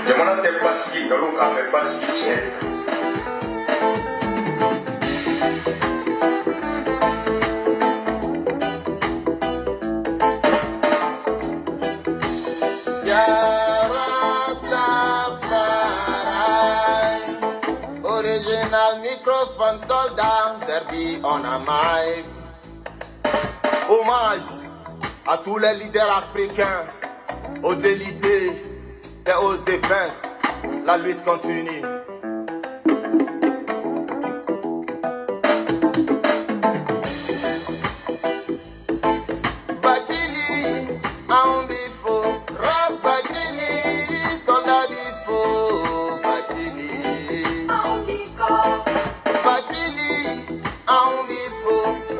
Jamana tɛ basigi nkalon kan mɛ basigi tiɲɛ. Original microphone soldat, derby on a mic. Hommage à tous les leaders africains, aux élidés et aux défunts. La lutte continue. Batili, on bifo, rap Batili, soldat bifo, Batili. Batili, on bifo,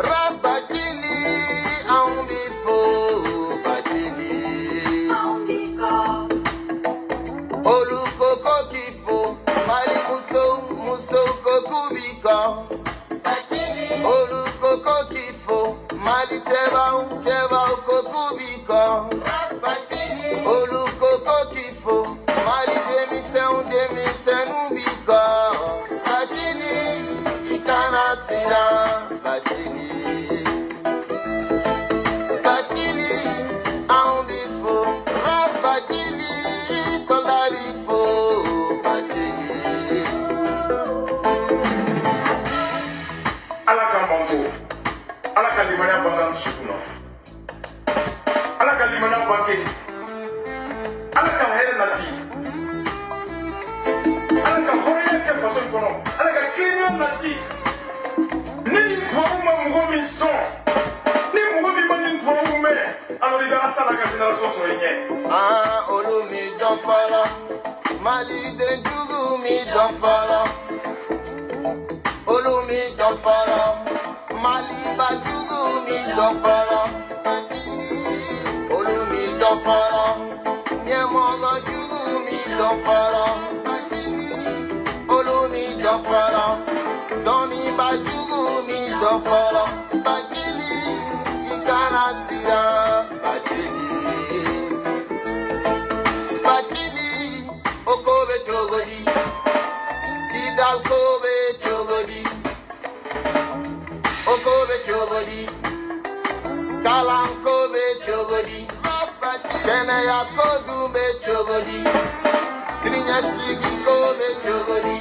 rap Batili, on bifo, Batili. Olu koko kifo, mali muso koko bika. Olu koko kifo, mali cheba koko bika. Olu koko kifo, mali demisen ubika. Batili, ikana sira, Batili. Batili, on bifo, rap Batili, soldat bifo, Batili. Ala ka mango, ala ka limaniya banga musukuna, ala ka limaniya bange, ala ka hɛrɛ nati, ala ka hɔrɔnya kɛ faso in kɔnɔ, ala ka kiriniya nati. Ni tubabu ma mɔgɔ min sɔn, ni mɔgɔ min ma nin tubabu mɛn, alors i bɛ Asana ka génération sɔrɔ i ɲɛ. Olu mi dɔn fɔlɔ, Mali den jugu mi dɔn fɔlɔ. Olu mi dɔn fɔlɔ, Mali ba jugu mi dɔn fɔlɔ. Olu mi dɔn fɔlɔ, ɲɛmɔgɔ jugu mi dɔn fɔlɔ. Olu mi dɔn fɔlɔ, dɔnniba jugu mi dɔn fɔlɔ. Batili, i kana siran, Batili. Batili, o ko bɛ cogo di? Kidal ko bɛ cogo di? O ko bɛ cogo di? Kalan ko bɛ cogo di? Kɛnɛya ko dun bɛ cogo di? Siniɲɛsigi ko bɛ cogo di?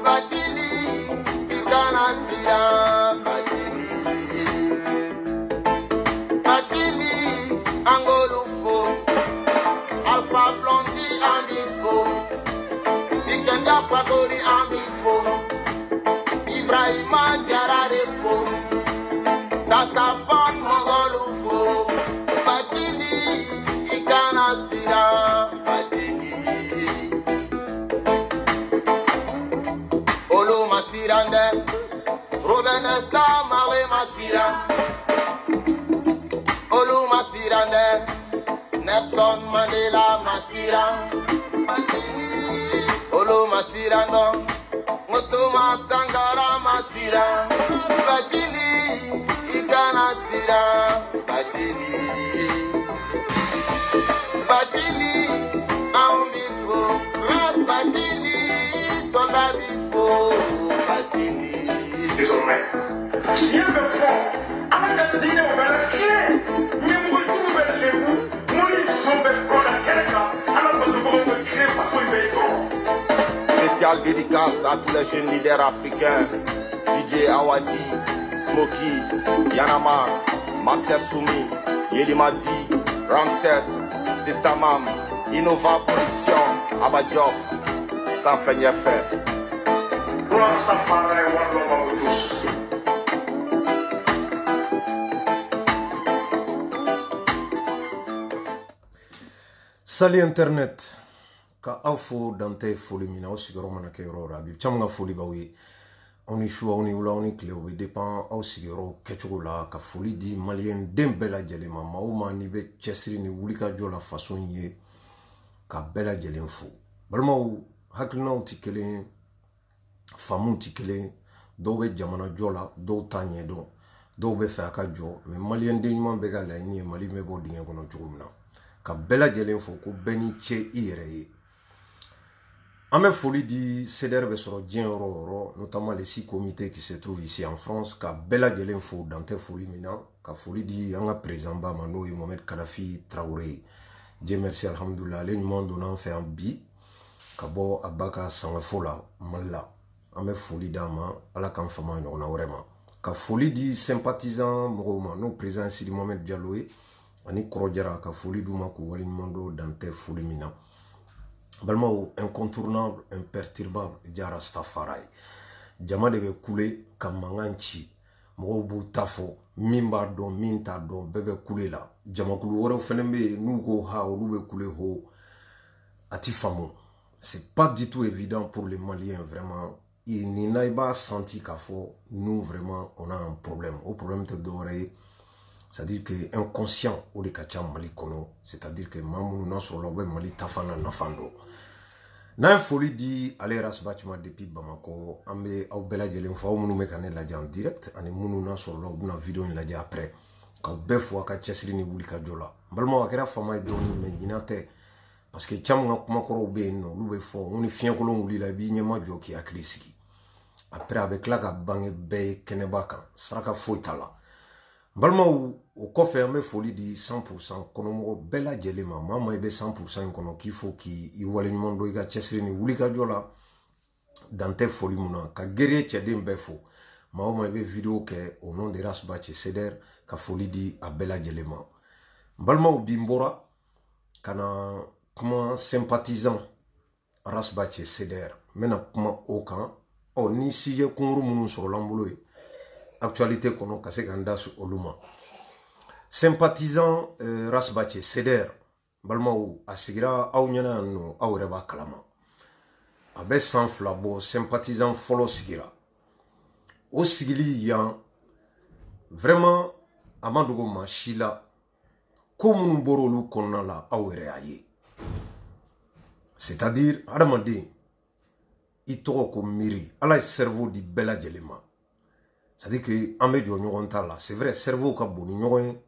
Batili, i kana siran, Batili. Batili, an k'olu fo. Alpha Blondy an b'i fo. Ikemba Fakoli an b'i fo. Ibrahima Jara de fo. Tata Fan mɔgɔlu fo. Batili, i kana siran, Batili. Olu ma siran dɛ. Robert Nesta Mare ma siran. Olu ma siran dɛ. Nelson Mandela ma siran. Olu ma siran dɔn. Mutuma Sankara ma siran. Batili, i kana siran, Batili. Batili, anw b'i fo. Rap Batili, soldat b'i fo, Batili. Désormais, tiɲɛ bɛ fɔ, ala ka diinɛ bɛ lafiɲɛ, ɲɛmɔgɔjugu bɛ lebu, mɔni sɔn bɛ kɔ la kɛnɛ kan, ala basibagaw bɛ tile faso in bɛ jɔ. Spécial dédicace à tous les jeunes leaders africains, DJ Awadi, Smokey, Yanama, Marcel Soumi, Yelimadi, Ramses, Testamam, Innova Production, Abadjob, sans faire faire. Rastafari, one love à vous tous. Salut Internet. Ka aw fo dante foli mina o sigiyɔrɔ mana kɛ yɔrɔ o yɔrɔ a bi caman ka foli b'aw ye aw ni su aw ni wula aw ni tile o bɛ dépend aw sigiyɔrɔ kɛcogo la ka foli di maliyɛn den bɛɛ lajɛlen ma maa o maa n'i bɛ cɛsiri ni wulikajɔ la faso in ye ka bɛɛ lajɛlen fo balimaw hakilinaw tɛ kelen ye faamuw tɛ kelen ye dɔw bɛ jamana jɔ la dɔw t'a ɲɛdɔn dɔw bɛ fɛ a ka jɔ mais maliyɛn den ɲuman bɛ ka laɲini ye Mali bɛ bɔ dingɛ kɔnɔ cogo min na ka bɛɛ lajɛlen fɔ ko bɛɛ ni cɛ i yɛrɛ ye. An bɛ foli di CDR bɛ sɔrɔ diɲɛ yɔrɔ o yɔrɔ, notamment les 6 comités qui se trouvent ici en France, ka bɛɛ lajɛlen fo dan tɛ foli min na, ka foli di an ka président ba ma n'o ye Mohamed Kadhafi Traoré. Dieu merci alhamdoulilah, ale ɲuman donna an fɛ yan bi ka bɔ a ba ka sangafo la Mali la. An bɛ foli d'a ma, ala k'an fama ɲɔgɔnna wɛrɛ ma. Ka foli di sympathisant mɔgɔw ma n'o président Sidi Mohamed Diallo ye ani Kɔrɔ Jara, ka foli d'u ma k'u waleɲuman dɔn dan tɛ foli min na. Balimaw, incontournable, imperturbable, Jara Rastafari. Jama de bɛ kule ka mankan ci, mɔgɔw b'u ta fɔ, min b'a dɔn min t'a dɔn bɛɛ bɛ kule la. Jamakulu wɛrɛw fɛnɛ bɛ yen n'u ko ha olu bɛ kule ho, a ti faamu. C'est pas du tout évident pour les Maliens vraiment. Ni na i b'a senti k'a fɔ nous vraiment on a un problème. O problème tɛ dɔwɛrɛ ye. C'est-à-dire que inconscient o de ka ca Mali kɔnɔ, c'est-à-dire que maa minnu n'a sɔrɔla u bɛ Mali tafa na nafan dɔn. N'a ye foli di ale Rasbach ma depuis Bamako, an bɛ aw bɛɛ lajɛlen fɔ, aw minnu bɛ ka ne lajɛ en direct ani minnu n'a sɔrɔla u bɛna vidéo in lajɛ après, k'aw bɛɛ fɔ a ka cɛsiri ni wuli ka jɔ la. N balimaw, a kɛra fama ye dɔɔni mais ɲinan tɛ, parce que caman ka kumakɔrɔw bɛ yen nɔ olu bɛ fɔ n ko ni fiɲɛkolon wulila i b'i ɲɛma jɔ k'i hakili sigi. Après a bɛ tila ka bange bɛɛ ye kɛnɛba kan, saraka foyi t'a la. N balimaw, o kɔfɛ an bɛ foli di 100% kɔnɔmɔgɔ bɛɛ lajɛlen ma. Maa maa i bɛ 100% in kɔnɔ k'i fo k'i waleɲuman dɔn i ka cɛsiri ni wuli ka jɔ la dan tɛ foli mun na, ka gere cɛden bɛɛ fo. Maa o maa i bɛ vidéo kɛ au nom de Rasbach CDR, ka foli di a bɛɛ lajɛlen ma. N balimaw, bi n bɔra ka na kuma sympathisant Rasbach CDR, n bɛna kuma o kan. Ni sujet kunkuru minnu sɔrɔla n bolo ye actualité kɔnɔ ka se ka n da se olu ma. Sympathisant Rasbach CDR, balimaw, a sigira aw ɲɛna yan nɔ, aw yɛrɛ b'a kalama. A bɛ san 2 bɔ sympathisant fɔlɔ sigira. O sigili yan vraiment a ma dogo maa si la. Ko minnu bɔra olu kɔnɔna la aw yɛrɛ y'a ye. C'est-à-dire adamaden i tɔgɔ ko miiri, ala ye cerveau di bɛɛ lajɛlen ma. C'est-à-dire que an bɛ jɔ ɲɔgɔn ta la, c'est vrai cerveau ka bon ni ɲɔgɔn ye,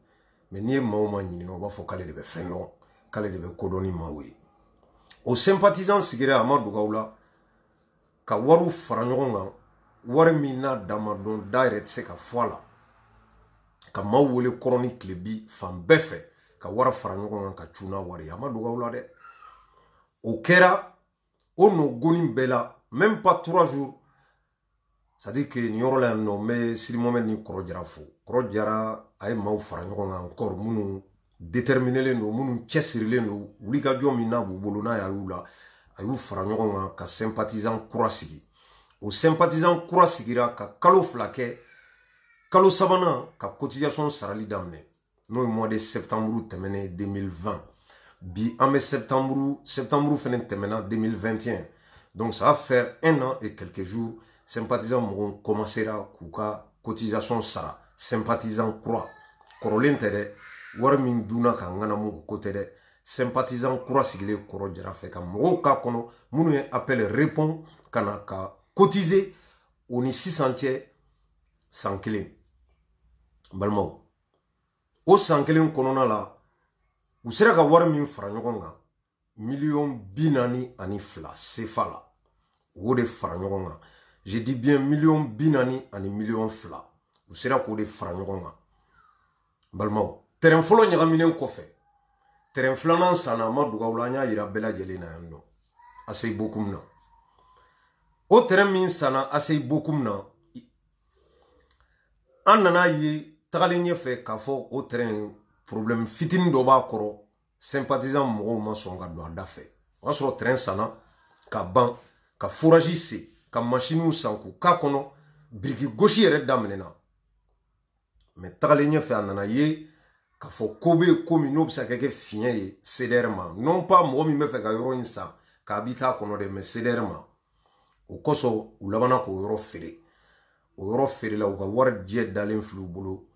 mais n'i ye maa o maa ɲininka o b'a fɔ k'ale de bɛ fɛn dɔn, k'ale de bɛ kodɔn ni maaw ye. O sympathisant sigira a ma dogo aw la ka wariw fara ɲɔgɔn kan, wari min n'a dan ma dɔn da yɛrɛ tɛ se ka fɔ a la, ka maaw wele kɔrɔ ni tile bi fan bɛɛ fɛ ka wari fara ɲɔgɔn kan ka cu n'a wari ye. A ma dogo aw la dɛ. O kɛra o nɔ goni bɛɛ la, même pas 3 jours. C'est-à-dire que nin yɔrɔ la yan nɔ n bɛ Sidi Mohamed ni Kɔrɔ Jara fo. Kɔrɔ Jara a ye maaw fara ɲɔgɔn kan encore minnu déterminelen don, minnu cɛsirilen don, wulikajɔ min n'a b'u bolo n'a y'u la, a y'u fara ɲɔgɔn kan ka sympathisant kura sigi. O sympathisant kura sigira ka kalo 2 kɛ, kalo 3nan ka cotisation sarali daminɛ, n'o ye mois de septembre tɛmɛnen 2020. Bi an bɛ septembre fɛnɛ tɛmɛna 2021. Donc ça va faire 1 an et quelques jours. Sympathisant mɔgɔw commencera k'u ka cotisation sara. Sympathisant kura kɔrɔlen tɛ dɛ, wari min dunna ka ŋanamu o ko tɛ dɛ. Sympathisant kura sigilen Kɔrɔ Jara fɛ ka mɔgɔw k'a kɔnɔ minnu ye appel répond ka na ka cotiser o ni sisan cɛ san 1. Balimaw, o san 1 kɔnɔna la u sera ka wari min fara ɲɔgɔn kan $42,000 CFA la. O de fara ɲɔgɔn kan. Je dis bien $42,000,000. U sera k'o de fara ɲɔgɔn kan. Balimaw, terrain fɔlɔ ɲagaminen kɔfɛ, terrain 2nan sanna a ma dogo aw la, an y'a yira bɛɛ lajɛlen na yan nɔ. Aseyi Bokum na. O terrain min sanna Aseyi Bokum na, an nana ye tagalen ɲɛfɛ k'a fɔ o terrain problème fitinin dɔ b'a kɔrɔ, sympathisant mɔgɔw ma sɔn ka don a da fɛ. O y'a sɔrɔ terrain sanna ka ban, ka forage se, ka machine san k'u k'a kɔnɔ, biriki gosi yɛrɛ daminɛna. Mais tagalen ɲɛfɛ a nana ye k'a fɔ ko bɛ yen ko min n'o bɛ se ka kɛ fiɲɛ ye CDR ma. Non pas mɔgɔ min bɛ fɛ ka yɔrɔ in san k'a b'i k'a kɔnɔ dɛ, mais CDR ma. O kosɔn u labanna k'o yɔrɔ feere. O yɔrɔ feerela u ka wari jɛ dalen filɛ u bolo.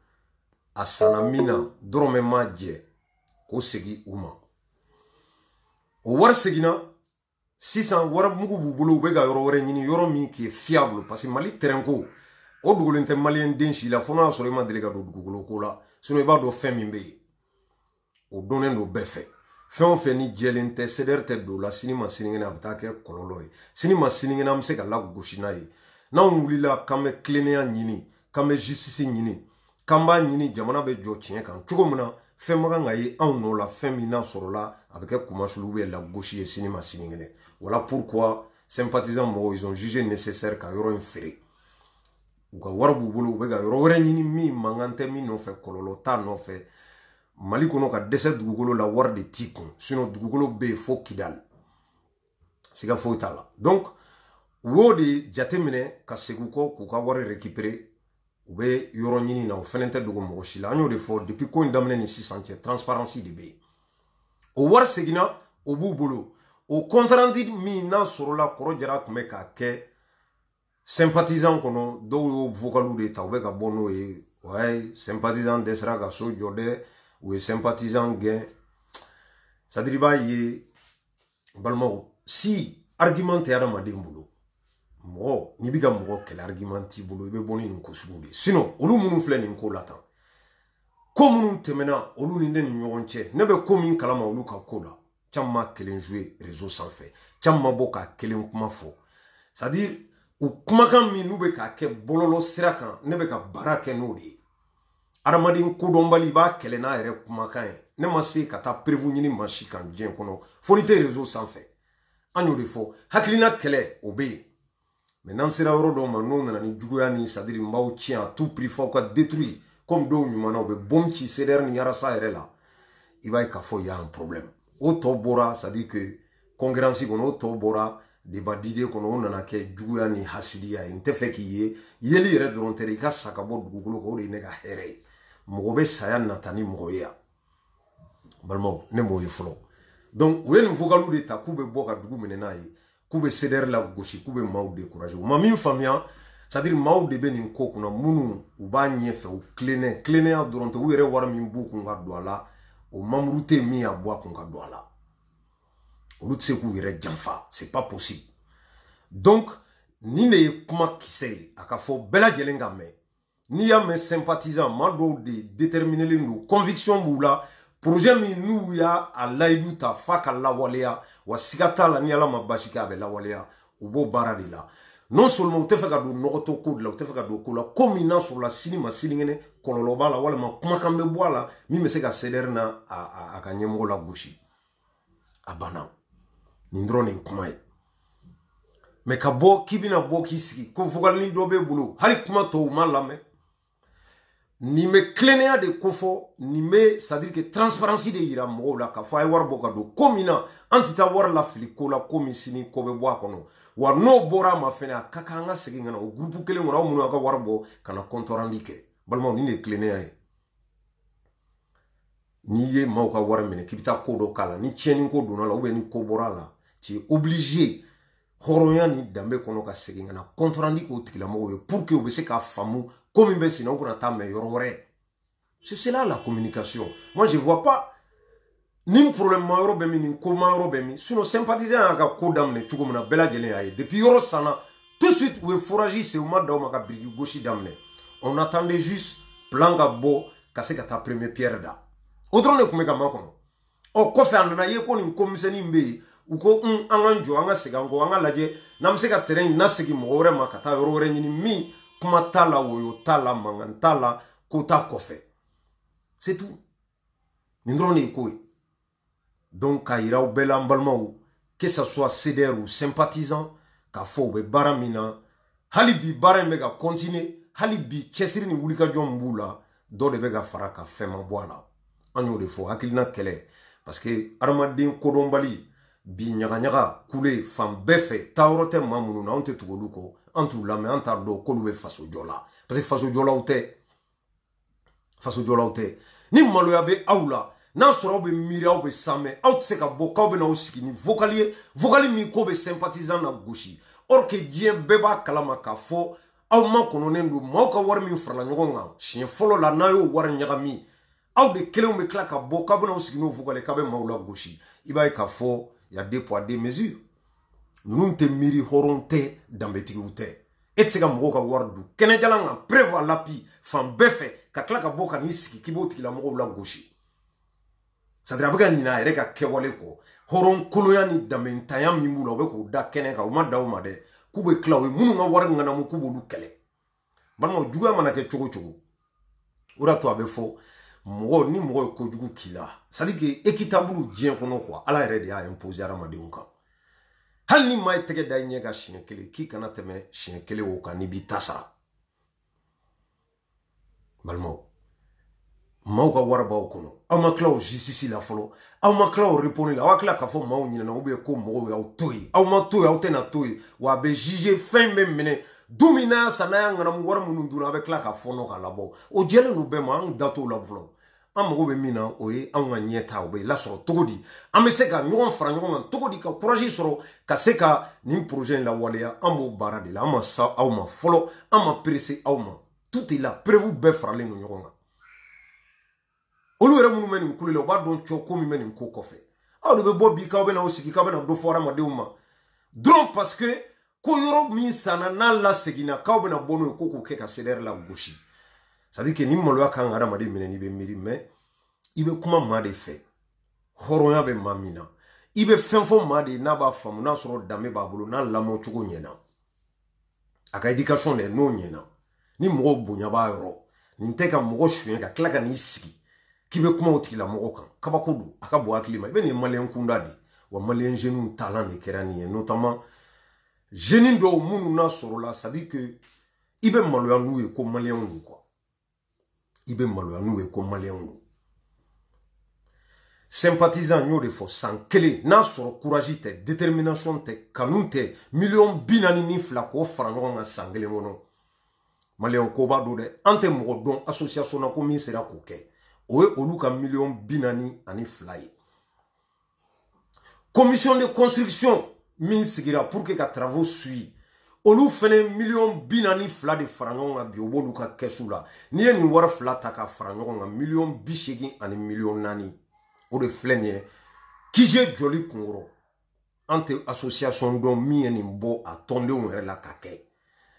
A sanna min na dɔrɔmɛ ma jɛ k'o segin u ma. O wari seginna, sisan wari mugu b'u bolo, u bɛ ka yɔrɔ wɛrɛ ɲini, yɔrɔ min qui est fiable, parce que Mali terrain ko o dugulen tɛ malien den si la fo n'a sɔrɔ i ma deli ka don dugukolo ko la sinon i b'a dɔn fɛn min bɛ yen o donnen don bɛɛ fɛ fɛn o fɛn ni jɛlen tɛ CDR tɛ don la sini ma sinikɛnɛ a bɛ taa kɛ kɔlɔlɔ ye sini ma sinikɛnɛ an bɛ se ka lagosi n'a ye n'anw wulila k'an bɛ tilennenya ɲini k'an bɛ justice ɲini k'an b'a ɲini jamana bɛ jɔ tiɲɛ kan cogo min na fɛn ma kan ka ye anw nɔ la fɛn min n'a sɔrɔla a bɛ kɛ kumasulu bɛ lagosi ye sini ma sinikɛnɛ voilà pourquoi sympathisants mɔgɔw ils ont jugé nécessaire ka yɔrɔ in feere u ka wari b'u bolo u bɛ ka yɔrɔ wɛrɛ ɲini min mankan tɛ min nɔfɛ kɔlɔlɔ t'a nɔfɛ Mali kɔnɔ ka dɛsɛ dugukolo la wari de t'i kun sinon dugukolo bɛ yen fo Kidal siga foyi t'a la donc u y'o de jateminɛ ka segin kɔ k'u ka wari récupérer u bɛ yɔrɔ ɲini na o fɛnɛ tɛ dogo mɔgɔ si la an y'o de fɔ depuis ko in daminɛ ni sisan cɛ transparency de bɛ yen o wari seginna o b'u bolo o compte rendu min n'a sɔrɔla Kɔrɔ Jara tun bɛ k'a kɛ sympathisant kɔnɔ dɔw y'o vocalu de ta u bɛ ka bɔ n'o ye ouais sympathisant dɛsɛra ka so jɔ dɛ u ye sympathisant gɛn c'est à dire i b'a ye balimaw si argument tɛ adamaden bolo mɔgɔ n'i bɛ ka mɔgɔ kɛlɛ argument t'i bolo i bɛ bɔ ni nin ko sugu de sinon olu minnu filɛ nin ko la tan ko minnu tɛmɛna olu ni ne ni ɲɔgɔn cɛ ne bɛ ko min kalama olu ka ko la caman kelen jouer réseau sanfɛ caman bɔ ka kelen kuma fɔ c'est à dire u kumakan min n'u bɛ k'a kɛ bɔlɔlɔ sira kan ne bɛ ka baara kɛ n'o de ye adamaden kodɔnbali i b'a kɛlɛ n'a yɛrɛ kumakan ye ne ma se ka taa prévu ɲini maa si kan diɲɛ kɔnɔ fo ni tɛ réseau sanfɛ an y'o de fɔ hakilina kɛlɛ o bɛ yen mais n'an sera yɔrɔ dɔw ma n'o nana ni juguya ni c'est à dire n b'aw tiɲɛ à tout prix f'aw ka détruire comme dɔw ɲumanna u bɛ bombe ci CDR ni Arasa yɛrɛ la i b'a ye k'a fɔ il y a un problème o tɔ bɔra c'est à dire que concurrence kɔnɔ o tɔ bɔra débat DJ kɔnɔ o nana kɛ juguya ni hasidiya ye n tɛ fɛ k'i ye yeli yɛrɛ dɔrɔn tɛ i ka sa ka bɔ dugukolo kan o de ye ne ka hɛrɛ ye mɔgɔ bɛ saya nata ni mɔgɔ ye yan balimaw ne m'o ye fɔlɔ donc u ye nin vocalu de ta k'u bɛ bɔ ka dugu minɛ n'a ye k'u bɛ CDR la gosi k'u bɛ maaw décourager u ma min faamuya c'est à dire maaw de bɛ nin ko kunna minnu u b'a ɲɛfɛ u tilennenya dɔrɔn tɛ u yɛrɛ wari min b'u kun ka don a la o mamuru tɛ min y'a bɔ a kun ka don a la olu tɛ se k'u yɛrɛ janfa c'est pas possible donc nin de ye kuma kisɛ ye a ka fɔ bɛɛ lajɛlen ka mɛn n'i y'a mɛn sympathisant maa dɔw de déterminelen don conviction b'u la projet min n'u y'a layidu ta f'a ka lawaleya wa siga t'a la ni ala ma basi kɛ a bɛ lawaleya u b'o baara de la non seulement u tɛ fɛ ka don nɔgɔtɔ ko de la u tɛ fɛ ka don ko la ko min n'a sɔrɔla sini ma sinikɛnɛ kɔlɔlɔ b'a la walima kumakan bɛ bɔ a la min bɛ se ka CDR na a ka ɲɛmɔgɔ la gosi a banna nin dɔrɔn de ye kuma ye mais ka bɔ k'i bɛna bɔ k'i sigi ko vokalini dɔ b'e bolo hali kuma tɔw ma lamɛn nin bɛ tilennenya de ko fɔ nin bɛ c'est à dire que transparency de yira mɔgɔw la k'a fɔ a ye wari bɔ ka don ko min na an tɛ taa wari lafili ko la ko min sini ko bɛ bɔ a kɔnɔ wa n'o bɔra a ma fɛnɛ a ka kan an ka segin ka na o groupe kelen kɔnɔ aw minnu y'a ka wari bɔ ka na compte rendu kɛ balimaw nin de ye tilennenya ye n'i ye maaw ka wari minɛ k'i bɛ taa ko dɔ k'a la ni tiɲɛni ko donna la ou bien ni ko bɔra a la tu es obligé hɔrɔnya ni danbe kɔnɔ ka segin ka na compte rendu k'o tigilamɔgɔw ye pour que u bɛ se k'a faamu ko min bɛ sen na u kana taa mɛn yɔrɔ wɛrɛ c'est cela la communication moi je vois pas ni problème ma yɔrɔ bɛ min ni ko ma yɔrɔ bɛ min sinon sympathisant y'a ka ko daminɛ cogo min na bɛɛ lajɛlen y'a ye depuis yɔrɔ sanna tout de suite u ye forage sen u ma da u ma ka biriki gosi daminɛ on attendait juste plan ka bɔ ka se ka taa premier pierre da o dɔrɔn de tun bɛ ka makɔnɔ ɔ kɔfɛ a nana ye ko nin ko misɛnnin bɛ yen u ko an ka jɔ an ka segin an kɔ an ka lajɛ n'an bɛ se ka terrain in nasegin mɔgɔ wɛrɛ ma ka taa yɔrɔ wɛrɛ ɲini min kuma t'a la woyo t'a la mankan t'a la ko t'a kɔfɛ c'est tout nin dɔrɔn de ye ko ye donc k'a yira aw bɛɛ la an balimaw que ça soit CDR ou sympathisant k'a fɔ u bɛ baara min na hali bi baara in bɛ ka continuer hali bi cɛsiri ni wulikajɔ min b'u la dɔ de bɛ ka fara ka fɛn ma bɔ a la an y'o de fɔ hakilina kɛlɛ parce que adamaden kodɔnbali bi ɲagaɲaga kule fan bɛɛ fɛ taa yɔrɔ tɛ maa minnu na anw tɛ tugu olu kɔ an t'u lamɛn an t'a dɔn k'olu bɛ faso jɔ la parce que faso jɔlaw tɛ ni maloya bɛ aw la n'a sɔrɔ aw bɛ miiri aw bɛ sanmɛ aw tɛ se ka bɔ k'aw bɛ n'aw sigi ni vocal ye vocal min ko bɛ sympathisant na gosi or que diɲɛ bɛɛ b'a kalama k'a fɔ aw ma kɔnɔnen don maaw ka wari min farala ɲɔgɔn kan siɲɛ fɔlɔ la n'a y'o wari ɲagami aw de kelenw bɛ tila ka bɔ k'aw bɛ n'aw sigi n'o vocal ye k'aw bɛ maaw la gosi i b'a ye k'a fɔ il y a deux poids deux mesures ninnu tɛ miiri hɔrɔn tɛ danbetigiw tɛ et tse ka mɔgɔw ka wari dun kɛnɛjalan ka prévoir l'appui fan bɛɛ fɛ ka tila ka bɔ ka n'i sigi k'i b'o tigila mɔgɔw la gosi c'est-à-dire a bɛ ka ɲinɛ a yɛrɛ ka kɛwale kɔ hɔrɔn kolonya ni danbentanya min b'u la u bɛ k'o da kɛnɛ kan u ma da o ma dɛ k'u bɛ tila u ye minnu ka wari ŋanamu k'u b'olu kɛlɛ balimaw juguya mana kɛ cogo cogo o de y'a to a bɛ fɔ mɔgɔ ni mɔgɔ ye kojugu k'i la c'est à dire que équitable diɲɛ kɔnɔ quoi ala yɛrɛ de y'a imposer hadamadenw kan hali ni maa ye tɛgɛ da i ɲɛ ka siɲɛ kelen k'i kana tɛmɛ siɲɛ kelen o kan n'i b'i ta sara balimaw maaw ka wari b'aw kɔnɔ aw ma tila o justice la fɔlɔ aw ma tila o reponi la aw tila k'a fɔ maaw ɲinɛna ou bien ko mɔgɔw y'aw to yen aw ma to yen aw tɛna to yen wa a bɛ juger fɛn bɛ minɛ don min n'a san n'a y'a ŋanamu wari minnu dunna a bɛ tila ka fɔnɔ ka labɔ o jɛlen n'u bɛɛ ma an da t'o la fɔlɔ an mago bɛ min na o ye anw ka ɲɛta o bɛ lasɔrɔ cogo di an bɛ se ka ɲɔgɔn fara ɲɔgɔn kan cogo di ka courage sɔrɔ ka se ka nin projet in lawaleya an b'o baara de la an ma sa aw ma fɔlɔ an ma presse aw ma tout est là preuve bɛɛ faralen don ɲɔgɔn kan olu yɛrɛ minnu bɛ nin kulo la u b'a dɔn cɔ ko min bɛ nin ko kɔfɛ aw de bɛ bɔ bi k'aw bɛ n'aw sigi k'aw bɛ na dɔ fɔ hadamadenw ma dɔrɔn parce que ko yɔrɔ min sanna n'a laseginna k'aw bɛ na bɔ n'o ye ko k'o kɛ ka CDR la gosi c'est à dire que ni maloya kan ka hadamaden minɛ n'i bɛ miiri mais i bɛ kuma maa de fɛ hɔrɔnya bɛ maa min na i bɛ fɛn fɔ maa de ye n'a b'a faamu n'a sɔrɔ danbe b'a bolo n'a lamɔ cogo ɲɛna a ka éducation de n'o ɲɛna ni mɔgɔw bonya b'a yɔrɔ nin tɛ ka mɔgɔ suɲɛ ka tila ka n'i sigi k'i bɛ kuma o tigila mɔgɔ kan kabako don a ka bon hakili ma i bɛ nin maliyɛn kunda de wa maliyɛn jeunes talan de kɛra nin ye notamment jeunes dɔw minnu n'a sɔrɔ la c'est à dire que i bɛ maloya n'u ye ko maliyɛnw don quoi i bɛ maloya n'u ye ko maliyɛnw don sympathisant y'o de fɔ san kelen n'a sɔrɔ courage tɛ détermination tɛ kanu tɛ miliyɔn 42 k'o fara ɲɔgɔn kan san kelen kɔnɔ maliyɛn koba don dɛ an tɛ mɔgɔ dɔn association na ko min sera k'o kɛ o ye olu ka miliyɔn 42 ye commission de construction min sigira pour que ka travaux suivre olu fɛnɛ miliyɔn 42 de fara ɲɔgɔn kan bi o b'olu ka kɛsu la n'i ye nin wari fila ta ka fara ɲɔgɔn kan miliyɔn 80 ani miliyɔn 4 o de filɛ nin ye kije joli kunkɔrɔ an tɛ association dɔn min ye nin bɔ a tɔndenw yɛrɛ la ka kɛ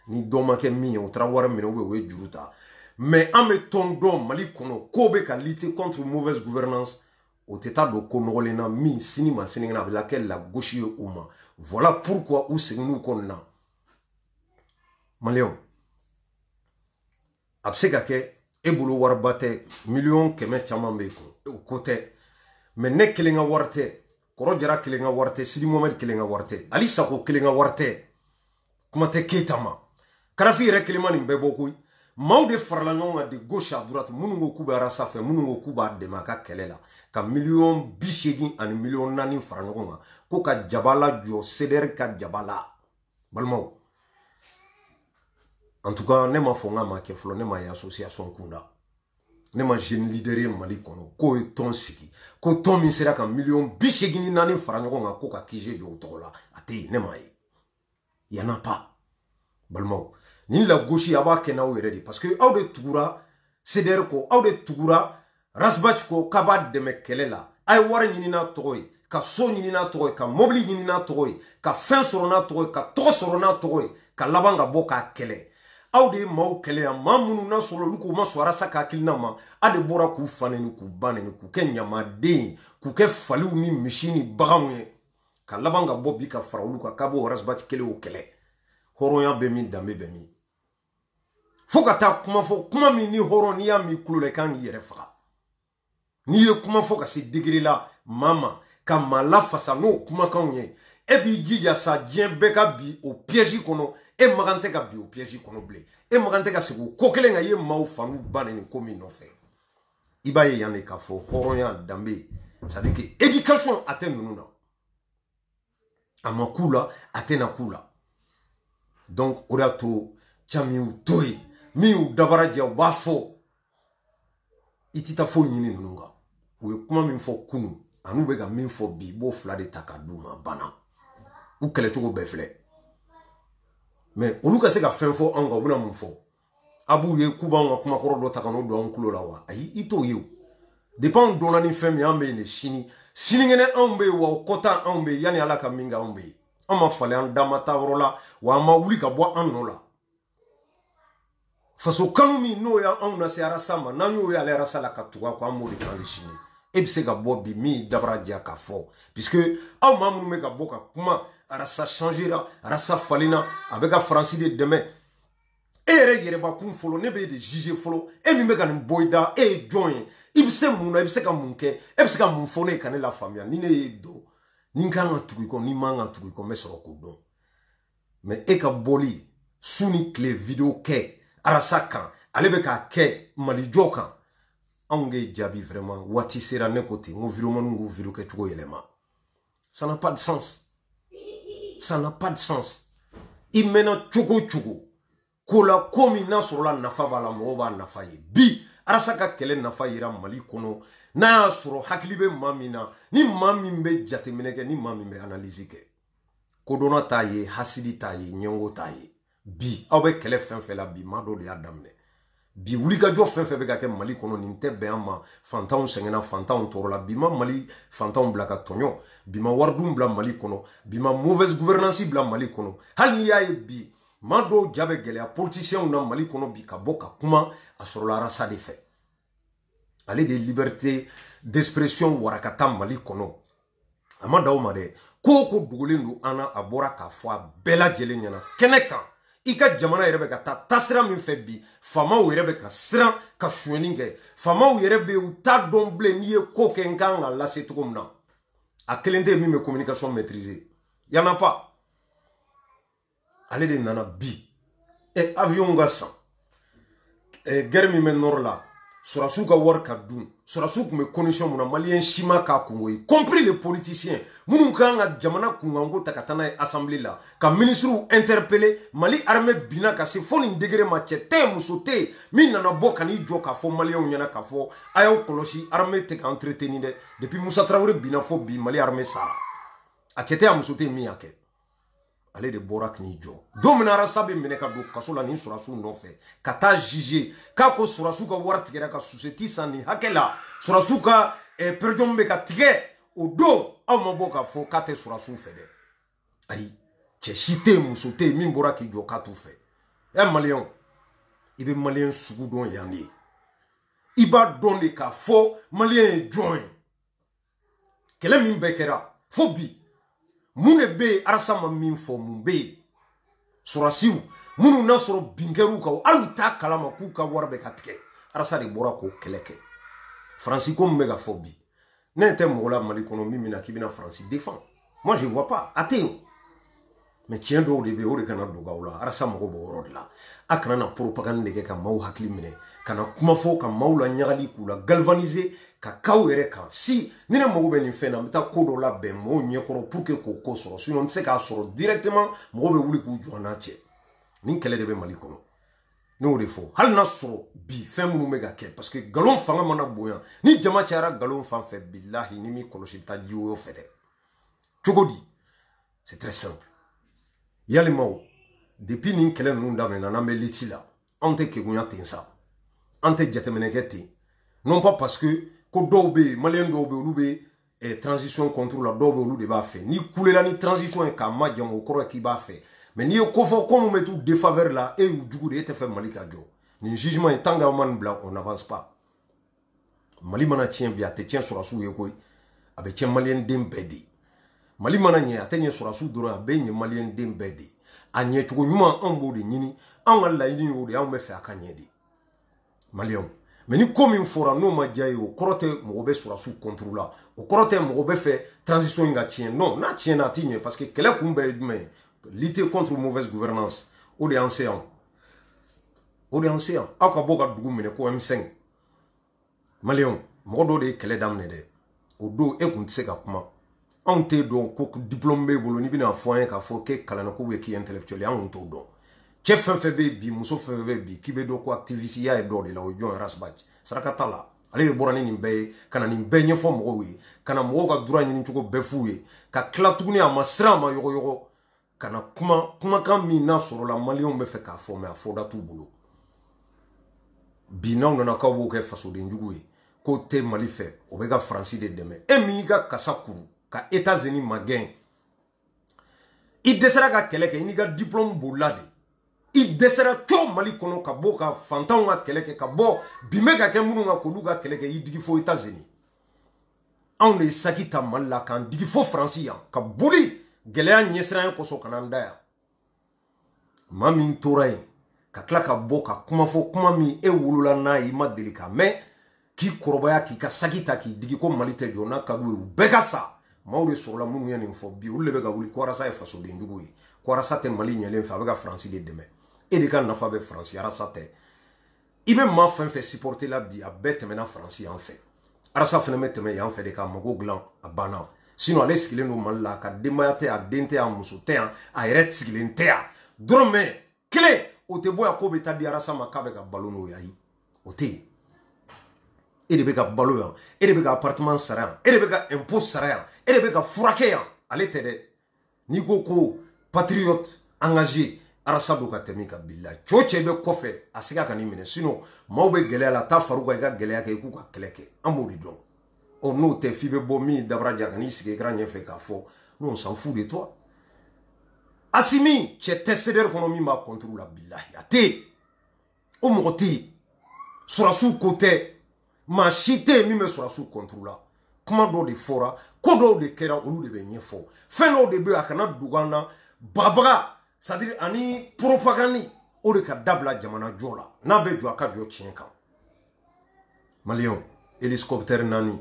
ni dɔ ma kɛ min ye o taara wari minɛ o ye juru ta mais an bɛ tɔn dɔn mali kɔnɔ k'o bɛ ka lutter contre mauvaise gouvernance o tɛ taa don ko nɔgɔlen na min sini ma sinikɛnɛ a bɛ la kɛ lagosi ye u ma voilà pourquoi u seginn'u kɔnɔ na maliyɛnw a bɛ se ka kɛ e bolo wariba tɛ miliyɔn 100 caman bɛ kun o ko tɛ mais ne kelen ka wari tɛ kɔrɔ jara kelen ka wari tɛ sidi mohamɛdi kelen ka wari tɛ ali sako kelen ka wari tɛ kuma tɛ keyita ma karafi yɛrɛ kelen ma nin bɛɛ bɔ koyi maaw de farala ɲɔgɔn kan de gauche à droite minnu ko k'u bɛ arasa fɛ minnu ko k'u b'a dɛmɛ a ka kɛlɛ la ka miliyɔn 80 ani miliyɔn 4 fara ɲɔgɔn kan ko ka jaba la jɔ CDR ka jaba la balimaw en tout cas ne ma fɔ n k'a ma kɛ fɔlɔ ne ma ye association kunda ne ma jeune leader ye mali kɔnɔ k'o ye tɔn sigi ko tɔn min sera ka miliyɔn 84 fara ɲɔgɔn kan ko ka kije jɔ o tɔgɔ la a tɛ yen ne ma ye y en a pas balimaw nin la gosi a b'a kɛ n'aw yɛrɛ de parce que aw de tugura CDR ko aw de tugura Rasbach ko k'a b'a dɛmɛ kɛlɛ la a ye wari ɲini n'a tɔgɔ ye ka so ɲini n'a tɔgɔ ye ka mobili ɲini n'a tɔgɔ ye ka fɛn sɔrɔ n'a tɔgɔ ye ka tɔgɔ sɔrɔ n'a tɔgɔ ye ka laban ka bɔ k'a kɛlɛ aw de ye maaw kɛlɛ yan maa minnu n'a sɔrɔ olu k'u ma sɔn arasa ka hakilina ma a de bɔra k'u fa nɛni k'u ba nɛni k'u kɛ ɲamaden k'u kɛ faliw ni misi ni baganw ye ka laban ka bɔ bi ka fara olu kan k'a b'o Rasbach kelen o kɛlɛ hɔrɔnya bɛ min danbe bɛ min fo ka taa kuma fɔ kuma min ni hɔrɔn n'i y'a min kulo la i kan k'i yɛrɛ faga n'i ye kuma fɔ ka se degré la maa ma ka maa lafasa n'o kumakanw ye e b'i jija sa diɲɛ bɛɛ ka bi o piège kɔnɔ e magan tɛ ka bi o piège kɔnɔ bilen e magan tɛ ka sigi o ko kelen kan i ye maaw fanu ba nin ko min nɔfɛ i b'a ye yan de k'a fɔ hɔrɔnya danbe c'est à dire que éducation a tɛ ninnu na a ma k'u la a tɛ na k'u la donc o de y'a to can min y'u to yen min y'u dabara jɛ u b'a fɔ i tɛ taa foyi ɲini ninnu kan u ye kuma min fɔ kunun ani u bɛ ka min fɔ bi i b'o fila de ta ka d'u ma banna u kɛlɛcogo bɛɛ filɛ mais olu ka se ka fɛn fɔ anw kan u bɛna mun fɔ a b'u ye k'u b'anw ka kumakɔrɔ dɔ ta ka n'o don anw tulo la wa ayi i t'o ye o depuis anw donna ni fɛn min an bɛ yen de sinikɛnɛ anw bɛ yen wa o kɔta anw bɛ yen yanni ala ka min kɛ anw bɛ yen an ma falen an da ma taa yɔrɔ la wa an ma wuli ka bɔ an nɔ la faso kanu min n'o ya anw na se arasa ma n'an y'o ye ale arasa la ka tugu a kɔ an b'o de kan sini e bɛ se ka bɔ bi min dabara diya k'a fɔ puisque aw maa minnu bɛ ka bɔ ka kuma arasa changera arasa falenna a bɛ ka faransi de dɛmɛ e yɛrɛ yɛrɛbakun fɔlɔ ne bɛ de juger fɔlɔ e min bɛ ka nin bɔ i da e ye jɔn ye i bɛ se mun na i bɛ se ka mun kɛ e bɛ se ka mun fɔ ne ye ka ne la faamuya ni ne ye dɔn ni n kan ka tugu i kɔ ni n man ka tugu i kɔ n bɛ sɔrɔ k'o dɔn mais e ka bɔli su ni tile video kɛ arasa kan ale bɛ k'a kɛ malijɔ kan anw ge jaabi vraiment waati sera ne ko ten n ko vidéo man ko vidéo kɛ cogo yɛlɛma ça n'a pas de sens ça n'a pas de sens i mɛnna cogo cogo ko la ko min n'a sɔrɔla nafa b'a la mɔgɔw b'a nafa ye bi arasa ka kɛlɛ nafa yira mali kɔnɔ n'a y'a sɔrɔ hakili bɛ maa min na ni maa min bɛ jateminɛ kɛ ni maa min bɛ analyse kɛ kodɔnna t'a ye hasidi t'a ye ɲɛngo t'a ye bi aw bɛ kɛlɛ fɛn fɛn la bi maa dɔ de y'a daminɛ bi wulikajɔ fɛn fɛn bɛ ka kɛ mali kɔnɔ nin tɛ bɛn an ma fantanw sɛgɛnna fantanw tɔɔrɔla bi ma mali fantanw bila ka tɔɲɔ bi ma waridun bila mali kɔnɔ bi ma mauvaise gouvernance bila mali kɔnɔ hali n'i y'a ye bi maa dɔw ja bɛ gɛlɛya politiciens na mali kɔnɔ bi ka bɔ ka kuma a sɔrɔla arasa de fɛ ale de liberté d'expression warakata mali kɔnɔ a ma d'aw ma dɛ ko ko dogolen don an na a bɔra k'a fɔ a bɛɛ lajɛlen ɲɛna kɛnɛ kan i ka jamana yɛrɛ bɛ ka taa tasira min fɛ bi faamaw yɛrɛ bɛ ka siran ka sonyɛni kɛ faamaw yɛrɛ bɛ u t'a dɔn bilen n'i ye ko kɛ n kan ka lase cogo min na a kelen tɛ min bɛ communication maîtriser y en a pas ale de nana bi avion ka san guerre min bɛ nord la Sorasiw ka wari ka dun Sorasiw tun bɛ condition mun na maliyɛn si ma k'a kungo ye compris les politiciens minnu kan ka jamana kunkanko ta ka taa n'a ye assemblée la ka ministres interpeller Mali armée binna ka se fo nin degré ma cɛ tɛ muso tɛ min nana bɔ ka n'i jɔ k'a fɔ maliyɛnw ɲɛna k'a fɔ a y'aw kɔlɔsi armée tɛ ka entretenir dɛ depuis Musa Traoré binna fo bi Mali armée sara a cɛ tɛ a muso tɛ min y'a kɛ ale de bɔra k'i jɔ don min arasa bɛ minɛ ka don kaso la ni Sorasiw nɔfɛ ka taa juger k'a ko Sorasiw ka wari tigɛra ka société san nin hakɛ la Sorasiw ka perdion bɛ ka tigɛ o don aw ma bɔ k'a fɔ k'a tɛ Sorasiw fɛ dɛ ayi cɛ si tɛ yen muso tɛ yen min bɔra k'i jɔ k'a t'u fɛ maliyɛnw i bɛ maliyɛn sugu dɔn yan de i b'a dɔn de k'a fɔ maliyɛn ye jɔn ye kɛlɛ min bɛɛ kɛra fo bi mun de bɛ arasa ma min fɔ mun bɛ yen Sorasiw minnu n'a sɔrɔ bin kɛr'u kan hali t'a kalama k'u ka wari bɛ ka tigɛ arasa de bɔra k'o kɛlɛ kɛ Faransi ko min bɛ ka fɔ bi ne tɛ mɔgɔ la Mali kɔnɔ min bɛna k'i bɛna Faransi défend moi je vois pas a tɛ yen mais tiɲɛ dɔw de bɛ yen o de kana dogo aw la arasa mago b'o yɔrɔ de la a kana na propagande de kɛ ka maaw hakili minɛ ka na kuma fɔ ka maaw la ɲagali k'u la galvaniser ka k'aw yɛrɛ kan si ni ne mago bɛ nin fɛn na n bɛ taa ko dɔ labɛn mɔgɔw ɲɛkɔrɔ pour que k'o ko sɔrɔ sinon n tɛ se k'a sɔrɔ directement mɔgɔw bɛ wuli k'u jɔ n'a cɛ nin kɛlɛ de bɛ Mali kɔnɔ ne y'o de fɔ hali n'a sɔrɔ bi fɛn minnu bɛ ka kɛ parce que nkalon fanga mana bonya ni jama cayara nkalon fan fɛ bilahi ni m'i kɔlɔsi i bɛ taa ji o fɛ dɛ cogo di c'est très simple yalimaw depuis nin kɛlɛ ninnu daminɛna n'an bɛ liti la anw tɛ kegunya ten sa an tɛ jateminɛ kɛ ten non pas parce que ko dɔw bɛ yen maliyɛn dɔw bɛ yen olu bɛ transition contre la dɔw bɛ yen olu de b'a fɛ n'i kulela ni transition ye k'a majan o kɔrɔ ye k'i b'a fɛ mais n'i ye ko fɔ ko mun bɛ t'u défaveur la e y'u jugu de e tɛ fɛ Mali ka jɔ nin jugement in tant que aw ma nin bila on n'avance pas Mali mana tiɲɛ bi a tɛ tiɲɛ Sorasiw ye koyi a bɛ tiɲɛ maliyɛn den bɛɛ de Mali mana ɲɛ a tɛ ɲɛ Sorasiw dɔrɔn a bɛ ɲɛ maliyɛn den bɛɛ de a ɲɛcogo ɲuman anw b'o de ɲini anw ka laɲini y'o de ye anw bɛ fɛ a ka ɲɛ de maliyɛnw mais ni ko min fɔra n'o ma diya ye o kɔrɔ tɛ mɔgɔ bɛ Sorasiw contre la o kɔrɔ tɛ mɔgɔ bɛ fɛ transition in ka tiɲɛ non n'a tiɲɛna a tɛ ɲɛ parce que kɛlɛ kun bɛɛ ye jumɛn ye lutter contre mauvaise gouvernance o de y'an se yan o de y'an se yan aw ka bɔ ka dugu minɛ ko M5 maliyɛnw mɔgɔ dɔw de ye kɛlɛ daminɛ dɛ o don e kun tɛ se ka kuma anw tɛ dɔn ko diplôme b'e bolo n'i bɛna fɔ an ye k'a fɔ k'e kalanna ko k'i intellectuel ye anw t'o dɔn cɛ fɛn fɛn bɛ yen bi muso fɛn fɛn bɛ yen bi k'i bɛ dɔn ko activiste ya ye dɔ de la o ye jɔn Rasbach saraka t'a la ale de bɔra ni nin bɛɛ ye ka na nin bɛɛ ɲɛfɔ mɔgɔw ye ka na mɔgɔw ka droit ɲini cogo bɛɛ f'u ye ka tila tuguni a ma siran a ma yɔgɔyɔgɔ ka na kumakan min n'a sɔrɔla maliyɛnw bɛ fɛ k'a fɔ mais a fɔda t'u bolo bi n'aw nana k'aw b'o kɛ fasodenjugu ye k'o tɛ Mali fɛ o bɛ ka Faransi de dɛmɛ e min y'i ka kasa kuru ka États-Unis magɛn i dɛsɛra ka kɛlɛ kɛ i n'i ka diplôme bolila de i dɛsɛra cogo Mali kɔnɔ ka bɔ ka fantanw ka kɛlɛ kɛ ka bɔ bime ka kɛ minnu ka k'olu ka kɛlɛ kɛ i digi fo États-Unis anw de saki ta Mali la k'an digi fo France yan ka boli gɛlɛya ɲɛsiran kɔsɔ ka n'an da yan maa min tora yen ka tila ka bɔ ka kuma fɔ kuma min e wolola n'a ye i ma deli ka mɛn k'i kɔrɔbaya k'i ka saki ta k'i digi ko Mali tɛ jɔ n'a ka d'u ye u bɛɛ ka sa maaw de sɔrɔla minnu ye nin fɔ bi olu de bɛ ka wuli ko Arasa ye fasoden jugu ye ko Arasa tɛ Mali ɲɛlen fɛ a bɛ ka Faransi de dɛmɛ e de ka nafa bɛ Faransi Arasa tɛ i bɛ maa fɛn fɛn supporter la bi a bɛɛ tɛmɛna Faransi yan fɛ Arasa fana bɛ tɛmɛ yan fɛ de k'a mago dilan a banna sinon ale sigilen don Mali la a ka denbaya tɛ a den tɛ a muso tɛ yan a yɛrɛ sigilen tɛ yan dɔrɔmɛ kelen o tɛ bɔ yan ko bɛ taa di Arasa ma k'a bɛ ka balo n'o ye ayi o tɛ yen e de bɛ ka balo yan e de bɛ ka appartement sara yan e de bɛ ka impôt sara yan e de bɛ ka furakɛ yan ale tɛ dɛ n'i ko patriote engagé Arasa do ka tɛmɛ ka bila cɛ o cɛ bɛ kɔfɛ a siga ka n'i minɛ sinon maaw bɛ gɛlɛya la taa far'u kan i ka gɛlɛya kɛ i k'u ka kɛlɛ kɛ an b'o de dɔn ɔ n'o tɛ f'i bɛ bɔ min dabara jan ka n'i sigi écran ɲɛfɛ k'a fɔ nous on s'en fout de toi Assimi cɛ tɛ CDR kɔnɔ min b'a contre la bilahi a tɛ yen o mɔgɔ tɛ yen sɔrɔsiw ko tɛ maa si tɛ yen min bɛ sɔrɔsiw contre la kuma dɔw de fɔra ko dɔw de kɛra olu de bɛ ɲɛfɔ fɛn dɔw de bɛ a kana dogo an na bagabaga c'est-à-dire ani propagande o de ka dabila jamana jɔ la n'a bɛ jɔ a ka jɔ tiɲɛ kan Maliyɛnw hélicoptère 4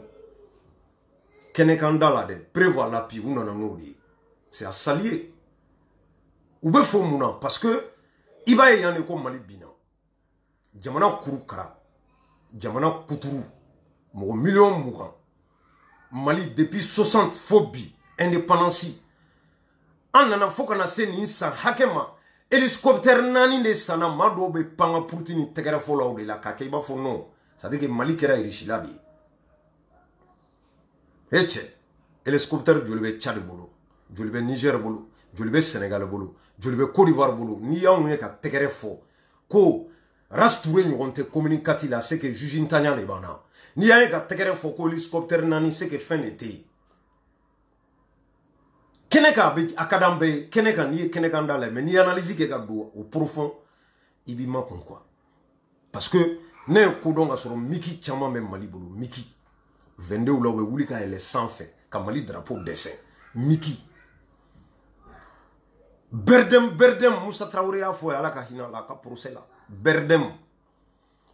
kɛnɛkan da la dɛ prévoir l'appui u nana n'o de ye c'est à saluer u bɛ fɔ mun na parce que i b'a ye yan de ko Mali binna jamana kuru kara jamana kuturu mɔgɔ miliyɔn 20 Mali depuis 60 fo bi indépendance an nana fo kana se nin san hakɛ ma hélicoptère 4 de sanna maa dɔw bɛ pan ka puruti ni tɛgɛrɛ fɔlaw de la k'a kɛ i b'a fɔ non c'est à dire que Mali kɛra irisi-la de ye e cɛ hélicoptère joli bɛ Tchad bolo joli bɛ Niger bolo joli bɛ Sénégal bolo joli bɛ Côte d'Ivoire bolo n'i y'anw ye ka tɛgɛrɛ fɔ ko Ras Touré ɲɔgɔn tɛ communicati la c'est que juge ntanya de b'an na n'i y'a ye ka tɛgɛrɛ fɔ ko hélicoptère 4 c'est que fɛn de tɛ yen kɛnɛ kan a ka d'an bɛɛ ye kɛnɛ kan n'i ye kɛnɛ kan da la mais n'i analyse kɛ ka don au profond i b'i makun quoi parce que ne ye ko dɔn ka sɔrɔ miki caman bɛ Mali bolo miki 22 la u bɛ wuli ka yɛlɛ sanfɛ ka Mali drapeau dɛsɛ miki Berdem Moussa Traoré y'a fɔ ala ka hinɛ la a ka procès la Berdem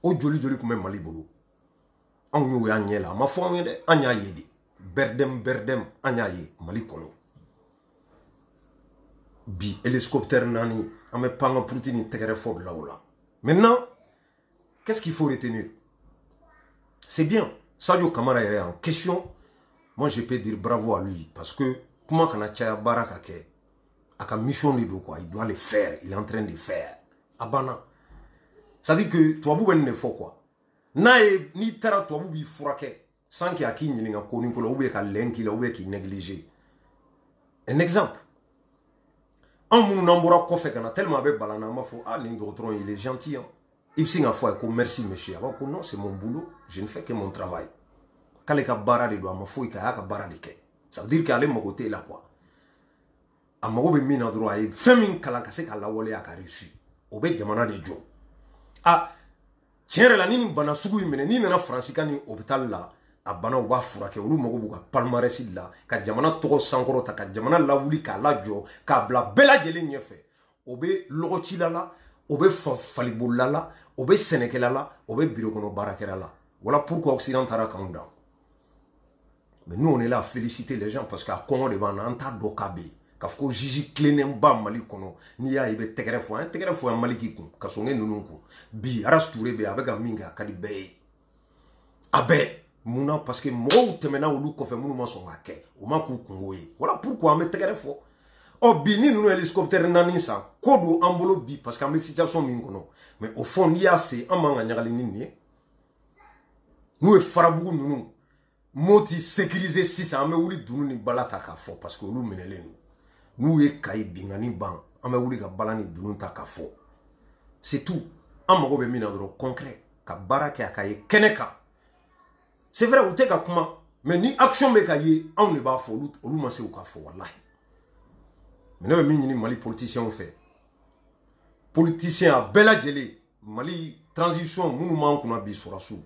o joli tun bɛ Mali bolo anw y'o y'an ɲɛ la a ma fɔ anw ye dɛ an y'a ye de Berdem an y'a ye Mali kɔnɔ bi hélicoptère 4 an bɛ pan ka puruti ni tɛgɛrɛ fɔ la o la maintenant qu'est-ce qu'il faut retenir c'est bien Sadio Kamara est en question moi je peux dire bravo à lui parce que kuma kana caya baara ka kɛ a ka mission de do quoi il doit le faire il est en train de faire a banna ça dit que tubabu bɛ nin de fɔ quoi n'a ye n'i taara tubabu b'i furakɛ sans que a k'i ɲininka ko ni ko la ou bien ka lɛn k'i la ou bien k'i négliger un exemple an minnu n'an bɔra kɔfɛ ka na tellement a bɛ balan na an b'a fɔ ah nin dɔgɔtɔrɔ il est gentil hein i bɛ se k'a fɔ a ye ko merci monsieur a b'a ko non c'est mon boulot je ne fais que mon travail k'ale ka baara de do a ma foyi kɛ a y'a ka baara de kɛ ça veut dire que ale mago tɛ la quoi a mago bɛ min na dɔrɔn a ye fɛn min kalan ka se k'a lawaleya a ka réussir o bɛ jamana de jɔ ah tiɲɛ yɛrɛ la ni nin bana sugu in minɛ n'i nana Faransi ka nin hôpital la a banaw b'a furakɛ olu mago b'u ka palmarès la ka jamana tɔgɔ sankɔrɔta ka jamana lawuli k'a lajɔ k'a bila bɛɛ lajɛlen ɲɛfɛ o bɛ lɔgɔcila la o bɛ falibolila la o bɛ sɛnɛkɛla la o bɛ bureau kɔnɔ baarakɛla la voilà pourquoi Occident taara k'anw dan mais nous on est là à féliciter les gens parce qu'à kɔngɔ de b'an na an t'a dɔn k'a bɛ yen k'a fɔ ko juge tilennenba Mali kɔnɔ n'i y'a ye i bɛ tɛgɛrɛ fɔ an ye tɛgɛrɛ fɔ yan Maliki kun ka sɔn ninnu kun bi Aras Touré bɛ yen a bɛ ka min kɛ a ka di bɛɛ ye a bɛɛ mun na parce que mɔgɔw tɛmɛna olu kɔfɛ minnu ma sɔn k'a kɛ o ma k'u kungo ye voilà pourquoi an bɛ tɛgɛrɛ fɔ ɔ bi ni ninnu hélicoptère 4 san ko don an bolo bi parce que an bɛ situation min kɔnɔ mais au fond n'i y'a se an man ka ɲagali ni nin ye n'u ye farabugu ninnu Moti sécurisé sisan an bɛ wuli dunu ni bala ta k'a fɔ parce que olu minɛlen don n'u ye Kayi bingani ban an bɛ wuli ka bala ni dunu ta k'a fɔ c'est tout an mago bɛ min na dɔrɔn concret ka baara kɛ a ka ye kɛnɛ kan c'est vrai u tɛ ka kuma mais ni action bɛ ka ye anw de b'a fɔ olu ma se u k'a fɔ wallahi mais ne bɛ min ɲini Mali politiciens fɛ politicien a bɛɛ lajɛlen Mali transition minnu m'an kunna bi sɔrɔsiw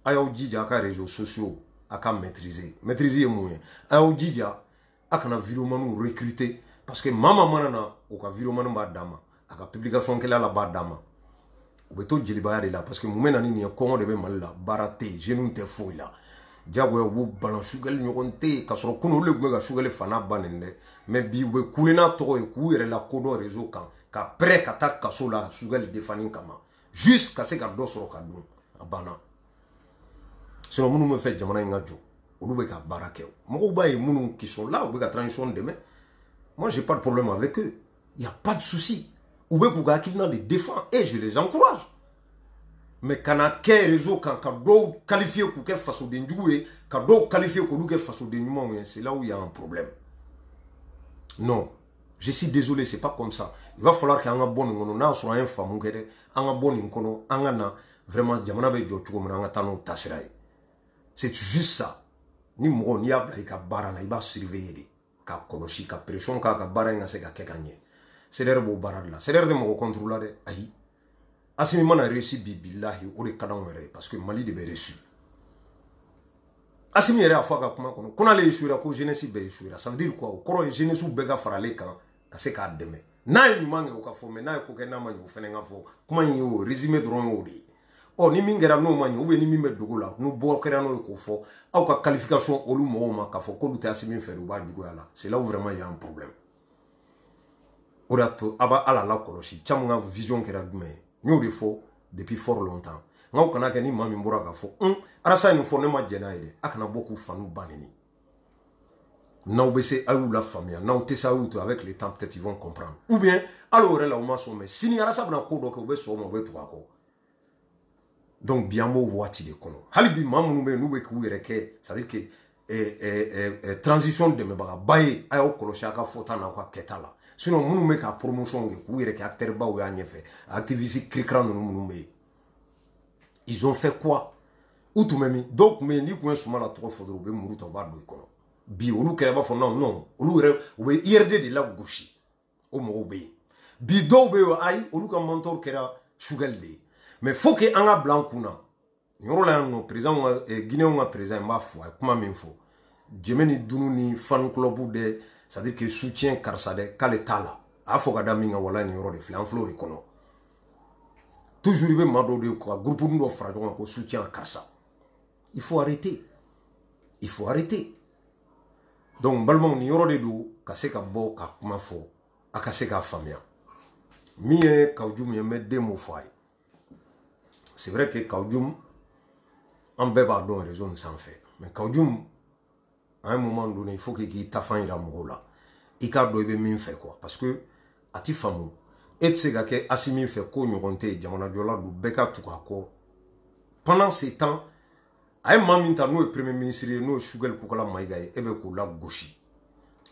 a y'aw jija a ka réseaux sociaux a ka maîtriser ye mun ye a y'aw jija a kana vidéomaniw recruter parce que maa mana na o ka vidéomani b'a d'a ma a ka publication kɛla la b'a d'a ma u bɛ to jelibaya de la parce que mun bɛ na ni nin ye kɔngɔ de bɛ Mali la baara tɛ yen jeunes tɛ foyi la jagoya u b'u balan sugɛli ɲɔgɔn tɛ yen k'a sɔrɔ kunun olu de tun bɛ ka sugɛli fana ba nin dɛ mais bi u bɛ kule n'a tɔgɔ ye k'u yɛrɛ lakodɔn réseau kan ka prêt ka taa kaso la sugɛli defani kama juste ka se ka dɔ sɔrɔ ka dun a banna sinon minnu bɛ fɛ jamana in ka jɔ olu bɛ ka baara kɛ mɔgɔw b'a ye minnu qui sont là u bɛ ka transition dɛmɛ moi j'ai pas de problème avec eux il y a pas de souci u bɛ k'u ka hakilina de défend et je les encourage mais kana kɛ réseau kan ka dɔw qualifier k'u kɛ fasoden jugu ye ka dɔw qualifier k'olu kɛ fasoden ɲumanw ye c'est là où il y a un problème non je suis désolé c'est pas comme ça il va falloir qu'an ka bɔ nin kɔnɔ n'a sɔrɔ an ye faamu kɛ dɛ an ka bɔ nin kɔnɔ an ka na vraiment jamana bɛ jɔ cogo min na an ka taa n'o taasira ye c'est juste ça ni mɔgɔ n'i y'a bila i ka baara la i b'a surveiller de ka kɔlɔsi ka pression k'a ka baara in ka se ka kɛ ka ɲɛ CDR b'o baara de la CDR tɛ mɔgɔ contre la dɛ ayi Assimi mana réussi billahi o de ka d'anw yɛrɛ parce que Mali de bɛ réussi Assimi yɛrɛ a fɔ a ka kuma kɔnɔ ko n'ale échouera ko jeunesse bɛɛ échouera ça veut dire quoi o kɔrɔ ye jeunesse bɛɛ ka fara ale kan ka se k'a dɛmɛ n'a ye ɲuman kɛ o ka fɔ mais n'a ye ko kɛ n'a ma ɲɛ o fɛnɛ ka fɔ kuma in y'o résumé dɔrɔn y'o de ye ɔ ni min kɛra n'o ma ɲɛ ou bien ni min bɛ dogo la n'u bɔ kɛra n'o ye k'o fɔ aw ka qualification olu mɔgɔw ma k'a fɔ k'olu tɛ Assimi fɛ u b'a juguya la c'est là où vraiment il y a un problème o de y'a to a b'a ala lakɔlɔsi caman ka vision kɛra jumɛn ye n y'o de fɔ depuis fort longtemps ngaw kana kɛ ni maa min bɔra k'a fɔ arasa nin fɔ ne ma jɛ n'a ye dɛ a kana bɔ k'u fanu banni n'aw bɛ se a y'u la faamuya n'aw tɛ se a y'u to avec le temps peut-être ils vont comprendre ou bien hali o yɛrɛ la u ma sɔn mais sini arasa bɛna ko dɔ kɛ u bɛ sɔn o ma u bɛ tugu a kɔ donc bi an b'o waati de kɔnɔ hali bi maa minnu bɛ yen n'u bɛ k'u yɛrɛ kɛ c'est à dire que transition dɛmɛbagaba ye a y'aw kɔlɔsi a ka fɔta n'aw ka kɛta la sinon minnu bɛ ka promotion kɛ k'u yɛrɛ kɛ acteur baw y'a ɲɛfɛ activiste kirikara ninnu minnu bɛ yen ils ont fait quoi u tun bɛ min dɔw tun bɛ yen n'i tun ye suma la tɔgɔ fɔ dɔrɔn u bɛ muru ta u b'a don i kɔnɔ bi olu kɛra b'a fɔ non olu yɛrɛ u bɛ IRD de la gosi o mɔgɔw bɛ yen bi dɔw bɛ yen ayi olu ka mentor kɛra Sugɛli de ye mais faut que an ka bila an kun na nin yɔrɔ la yan nɔ président ka Guinéen ka président n b'a fɔ a ye kuma min fɔ Jɛmɛ ni Dunu ni fan club de c'est-à-dire que soutien karisa dɛ k'ale t'a la a y'a fɔ ka da min kan wala nin yɔrɔ de filɛ an filɛ o de kɔnɔ toujours i bɛ maa dɔw de ka groupe dɔ fara ɲɔgɔn kan ko soutien karisa il faut arrêter donc balimaw nin yɔrɔ de don ka se ka bɔ ka kuma fɔ a ka se k'a faamuya min ye Kawujum ye n bɛ den m'o fɔ a ye c'est vrai que Kawujum an bɛɛ b'a dɔn réseau nin sanfɛ mais Kawujum à un moment donné il faut que k'i tafan yira mɔgɔw la i k'a dɔn i bɛ min fɛ quoi parce que a ti faamu e tɛ se ka kɛ Assimi fɛ ko ɲɔgɔn tɛ yen jamana jɔla don bɛɛ ka tugu a kɔ pendant ce temps a ye maa min ta n'o ye premier ministre ye n'o ye Sugɛli Kokala Mayiga ye e bɛ k'o la gosi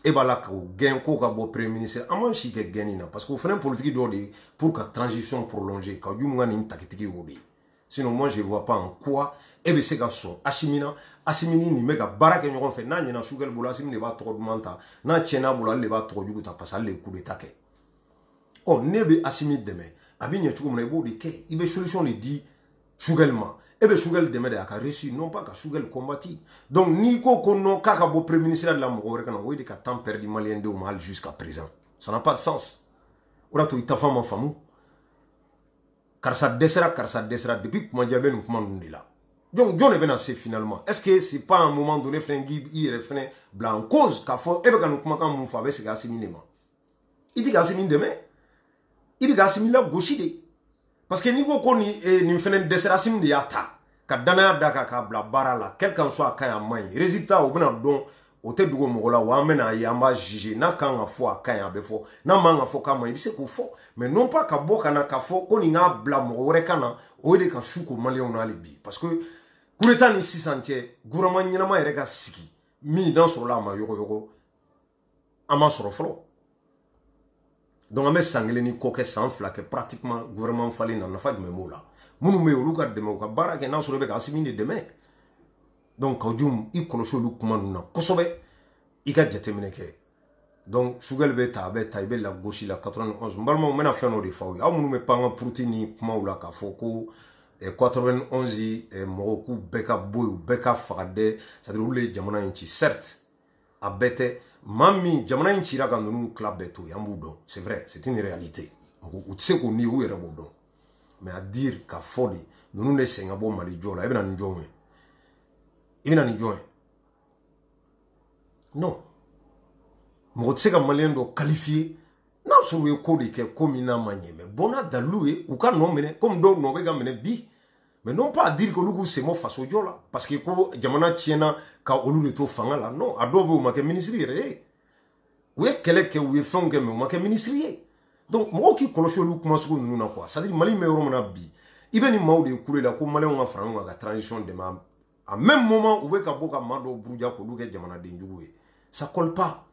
e b'a la k'o gɛn k'o ka bɔ premier ministre an m'an si kɛ gɛnni na parce que o fana politique dɔ de ye pour ka transition prolonger Kawujum ka nin takitigi y'o de ye sinon moi je vois pas en quoi e bɛ se ka sɔn Assimi na Assimi ni nin bɛ ka baara kɛ ɲɔgɔn fɛ n'a ɲɛna Sugɛli bolo Assimi de b'a tɔgɔ duman ta n'a tiɲɛna bolo ale de b'a tɔgɔ jugu ta parce que ale de ye coup d'état kɛ ɔ ne bɛ Assimi dɛmɛ a bɛ ɲɛ cogo min na i b'o de kɛ i bɛ solution de di Sugɛli ma e bɛ Sugɛli dɛmɛ de a ka réussir non pas ka Sugɛli combattre donc n'i ko ko non k'a ka bɔ premier ministre de la mɔgɔ wɛrɛ ka na o ye de ka temps perdu maliyɛn denw ma hali jusqu'à présent ça n'a pas de sens o de y'a to i tafan ma faamu karisa dɛsɛra depuis kuma jɛ bɛ nin kuma ninnu de la donc jɔn de bɛna se finalement est-ce que c'est pas à un moment donné fɛnɛ k'i yɛrɛ fɛnɛ bila en cause k'a fɔ e bɛ ka nin kumakan mun fɔ a bɛ segin Assimi de ma i tɛ ka Assimi dɛmɛ i bɛ ka Assimi la gosi de parce que n'i ko ko nin fɛnɛ dɛsɛra Assimi de y'a ta ka danaya da kan k'a bila baara la quel qu'en soit a ka ɲi a man ɲi résultat o bɛna dɔn o tɛ dogo mɔgɔ la wa an bɛna ye an b'a juger n'a kan ka fɔ a ka ɲi a bɛ fɔ n'a man ka fɔ k'a man ɲi i bɛ se k'o fɔ mais non pas ka bɔ ka na k'a fɔ ko nin k'a bila mɔgɔ wɛrɛ kan na o ye de ka su ko maliyɛnw na hali bi parce que coup d'état ni sisan cɛ gouvernement ɲɛnama yɛrɛ ka sigi min n'an sɔrɔla a ma yɔgɔyɔgɔ an ma sɔrɔ fɔlɔ donc an bɛ san kelen ni kɔ kɛ san fila kɛ pratiquement gouvernement falen na nafa jumɛn b'o la minnu bɛ yen olu ka dɛmɛ u ka baara kɛ n'a sɔrɔ i bɛ ka Assimi de dɛmɛ donc Kawujum i kɔlɔsi olu kuma ninnu na kosɛbɛ i ka jateminɛ kɛ Donc, Chougel beta, il be la gauche, la 91. Mbalma, on a fait nos défauts. Ah, on me parle proutini, kuma ou la kafoko, 91, moroku, beka boy, beka farade, c'est-à-dire où les jamana inchi, certes, à bête, mami, jamana inchi la quand nous club beto, yamboudon. C'est vrai, c'est une réalité. Ou tu sais qu'on y est raboudon. Mais à dire qu'à foli, nous nous laissons un bon malijola, et bien en joint. Et bien en joint. Non. Mo tseka malien do qualifié na so we ko de ke komina manye mais bona daloué ou ka non mene comme do no be ga mene bi mais non pas dire que lugu c'est mo faso jola parce que ko jamana tiena ka olu de to fanga la non adobe o make ministre re we kele ke we fonge me o make ministre donc mo ki kolosho lu kuma suko nunu na quoi ça dire mali me ro na bi ibeni mawde kule la ko malien nga frango ga transition de ma en même moment où we ka boka mado bruja ko lu ke jamana de njuwe ça colle pas.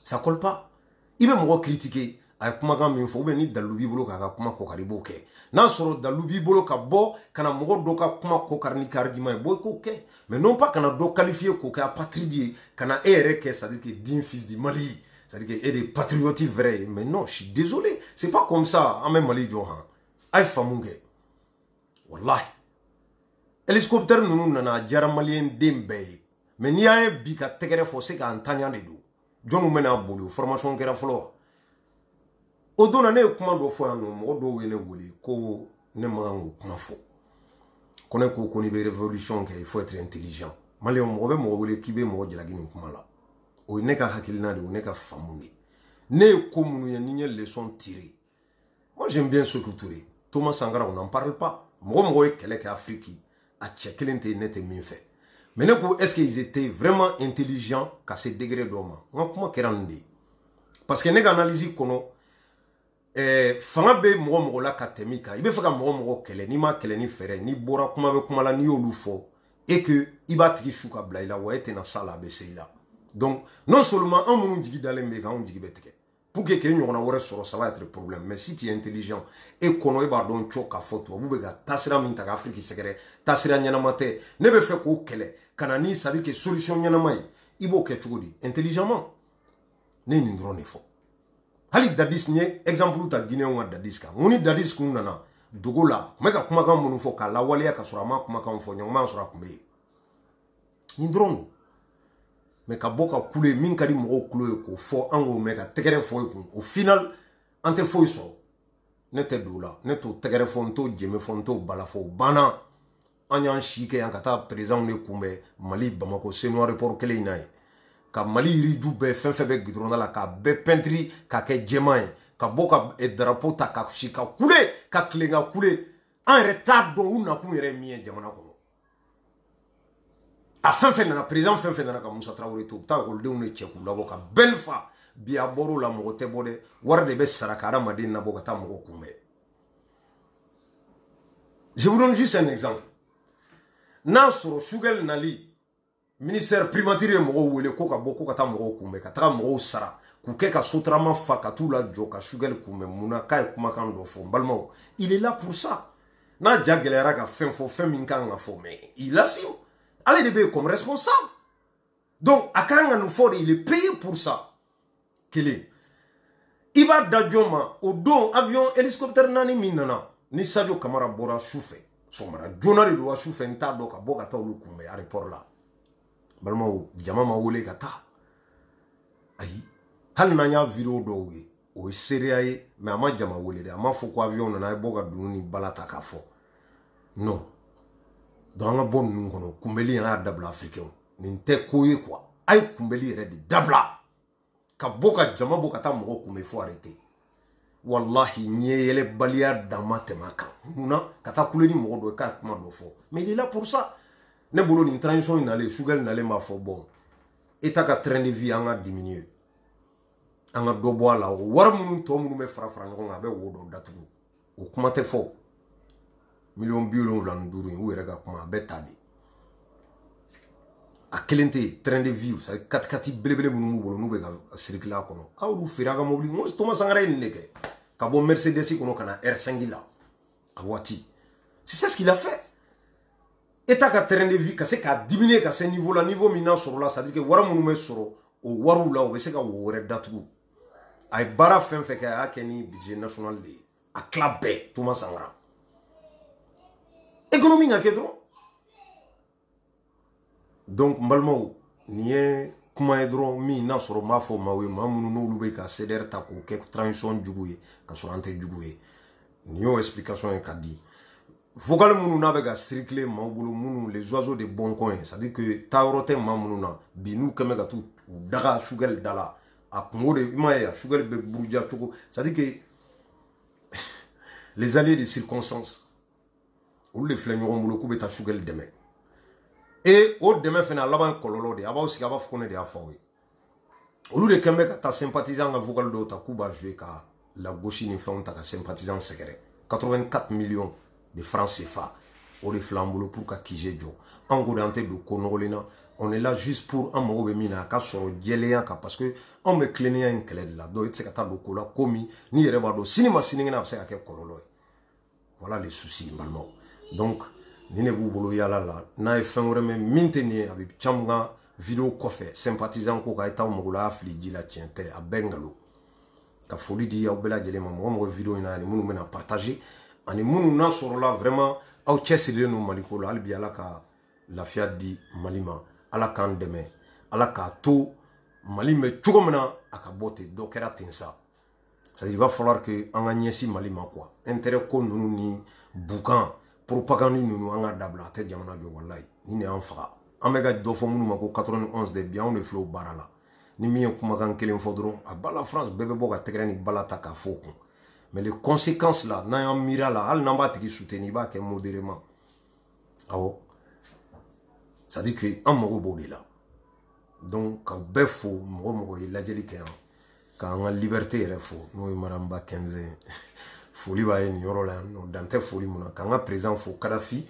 Ça colle pas. Il va me critiquer avec kuma min fo ni dalubi bolo ka kuma ko karibo ke na soro dalubi bolo ka bo kana mo do ka kuma ko karni kargima boy ko ke mais non pas kana do qualifier ko ka patridier kana ere ke ça dire que digne fils du Mali ça dire que est des patriotes vrais mais non je suis désolé c'est pas comme ça en même Mali johan ay famunge wallahi hélicoptère nunu nana jara malien dembe mais ni a bi ka tegere fo se ka antanya de do John mena bolu formation kera folo odona ne kuma do fo anu mo do we ne woli ko ne mango kuma fo kone ko ko ni be révolution ke il faut être intelligent mali mo be mo woli kibe mo jila gini kuma la o ne ka hakilina de o ne ka famuni ne ko munu ya ni leçon tirée moi j'aime bien ce que Touré Thomas Sankara on n'en parle pas mo e kele ka Afrique a tchekelente nete min fait. Mais est-ce qu'ils étaient vraiment intelligents qu'à ce degré d'homme? Parce que nous analysons que fanga be mogo la katemika ibe faka mogo kele ni ma kele ni fere ni bora kuma be kuma la ni olufo et que iba tiki shuka blaila wa ete na sala be seila. Donc non seulement un munu jigi dans les méga on jigi beteke pour que quelqu'un ait un soro ça va être problème mais si tu es intelligent et kono iba don choka photo bu be ga tasira min ta Afrique sekere tasira nyana mate ne be fe ko kele kanani ça dit que solution nyana mai ibo ke chugodi intelligemment ne ni drone fo hali dadis nye exemple ta Guinée on dadis ka ngoni dadis kun nana dogola meka kuma kan munu fo ka la walia ka sura ma kuma kan fo nyama sura kumbe ni drone mais ka boka kule min kadi mo kule ko fo ango meka tegere fo ko au final ante fo so ne te doula ne to tegere fo nto jeme fo nto bala fo bana anyan shike an kata président ne kumbe Mali Bamako c'est noir report kele inay ka Mali ri djube fenfe be gidrona la ka be pentri ka ke jemay ka boka e drapeau ta ka shika kule ka klenga kule en retard do una ku yere mien jamana ko a fenfe na président fenfe na ka Moussa Traoré to ta ko de une cheku la boka belfa bi aboro la mo te bode warde be sarakara madina boka ta mo kumbe. Je vous donne juste un exemple. Nasoro Chougel Nali ministère primature mo wele ko ka boko ka ta mo kumbe ka ta mo sara ku ke ka sotrama fa ka tout la joka Chougel kumbe muna kay kuma kan do fo balmo il est là pour ça na jagelera ka fen fo fen min kan fo mais il assume allez de comme responsable donc akanga nous faut il est payé pour ça kele iba dajoma o don avion hélicoptère nani minana ni Sadio Camara bora choufe somara jonari do choufe nta do ka boka ta lukumbe aéroport là balmo jama ma wole ka ta ayi hal na nya video do we o sérieux mais ama jama wole de ama fo ko avion na boka dununi balata ka fo non dans un bon nous kumbeli en dabla africain ninte koye quoi ay kumbeli redi dabla ka boka jama boka ta mo kumbe faut arrêter wallahi nyele balia dama temaka muna kata kuleni mo do ka kuma do fo mais il est là pour ça ne bolo ni transition inale Chougel nale ma fo bon eta ka train de vie anga diminuer anga do bo ala war munu to munu me fra fra ngo ngabe wodo datugo o kuma te fo million biolon vlan duru ou rega kuma betadi a kelente train de vie ça katkati blebele munu bolo nu be ga circuler kono awlu firaga mobili mo Thomas Sankara neke ka bo Mercedes kono kana R5 là a wati c'est ce qu'il a fait et ta ka train de vie ka se ka diminuer ka ce niveau là niveau mina sur là ça dit que wara munu me soro o waru la o be se ka wo wɛrɛ datugu a ye baara fɛn fɛn kɛ a y'a kɛ ni budget national de ye a tila bɛɛ Thomas Sankara économie ka kɛ dɔrɔn donc n balimaw nin ye kuma ye dɔrɔn min n'a sɔrɔ n b'a fɔ maaw ye maa minnu n'olu bɛ ka CDR ta k'o kɛ transition jugu ye ka sɔrɔ an tɛ jugu ye nin y'o explication ye ka di vocal minnu n'a bɛ ka circuler maaw bolo minnu les oiseaux de bon coin c'est à dire que taa yɔrɔ tɛ maa minnu na bi n'u kɛmɛ ka t'u daga Sugɛli da la a kungo de i m'a ye a Sugɛli bɛ buruja cogo c'est à dire que les alliés de circonstance olu de filɛ ɲɔgɔn bolo k'u bɛ taa Sugɛli dɛmɛ et o dɛmɛ fana a laban kɔlɔlɔ de a b'aw sigi a b'a fɔ ko ne de y'a fɔ aw ye olu de kɛn bɛ ka taa sympathisant ka vocal dɔw ta k'u b'a jouer ka la gauche ni fɛnw ta ka sympathisant sɛgɛrɛ 84 millions de francs CFA o de filɛ an bolo pour ka kije jɔ an ko de an tɛ don ko nɔgɔlen na on est là juste pour an mago bɛ min na a ka sɔrɔ jɛlenya kan parce que an bɛ tilennenya in kɛlɛ de la donc i tɛ se ka taa don ko la ko min n'i yɛrɛ b'a dɔn sini ma sinikɛnɛ a bɛ se ka kɛ kɔlɔlɔ ye voilà les soucis balimaw donc nin de b'u bolo yala la n'a ye fɛn wɛrɛ mɛn min tɛ nin ye a bɛ caman ka video kɔfɛ sympathisant ko k'a ye taa mago la a fili ji la tiɲɛ tɛ a bɛɛ nkalon ka foli di aw bɛɛ lajɛlen ma mɔgɔ mɔgɔ video in na ani minnu bɛna partager ani minnu n'a sɔrɔla vraiment aw cɛsirilen don Mali ko la hali bi ala ka lafiya di Mali ma ala k'an dɛmɛ ala k'a to Mali bɛ cogo min na a ka bɔ ten dɔ kɛra ten sa c'est-à-dire il va falloir que an ka ɲɛsin Mali ma quoi intérêt ko ninnu ni bukan propagande ninnu an ka dabila a tɛ jamana jɔ wallahi ni y'an faga an bɛ ka dɔ fɔ minnu ma ko 91 de bi anw de filɛ o baara la ni min ye kumakan kelen fɔ dɔrɔn a bala France bɛɛ bɛ bɔ ka tɛgɛrɛ ni bala ta k'a fɔ o kun mais les conséquences là n'an y'an miiri la hali n'an b'a tigi soutenir i b'a kɛ modérément awɔ c'est à dire que an mago b'o de la donc k'aw bɛɛ fo mɔgɔ mɔgɔ ye lajɛli kɛ yan k'an ka liberté yɛrɛ fo n'o ye madame Ba Kɛnzɛn foli b'a ye nin yɔrɔ la yan nɔ dan tɛ foli mun na k'an ka président fo Kadafi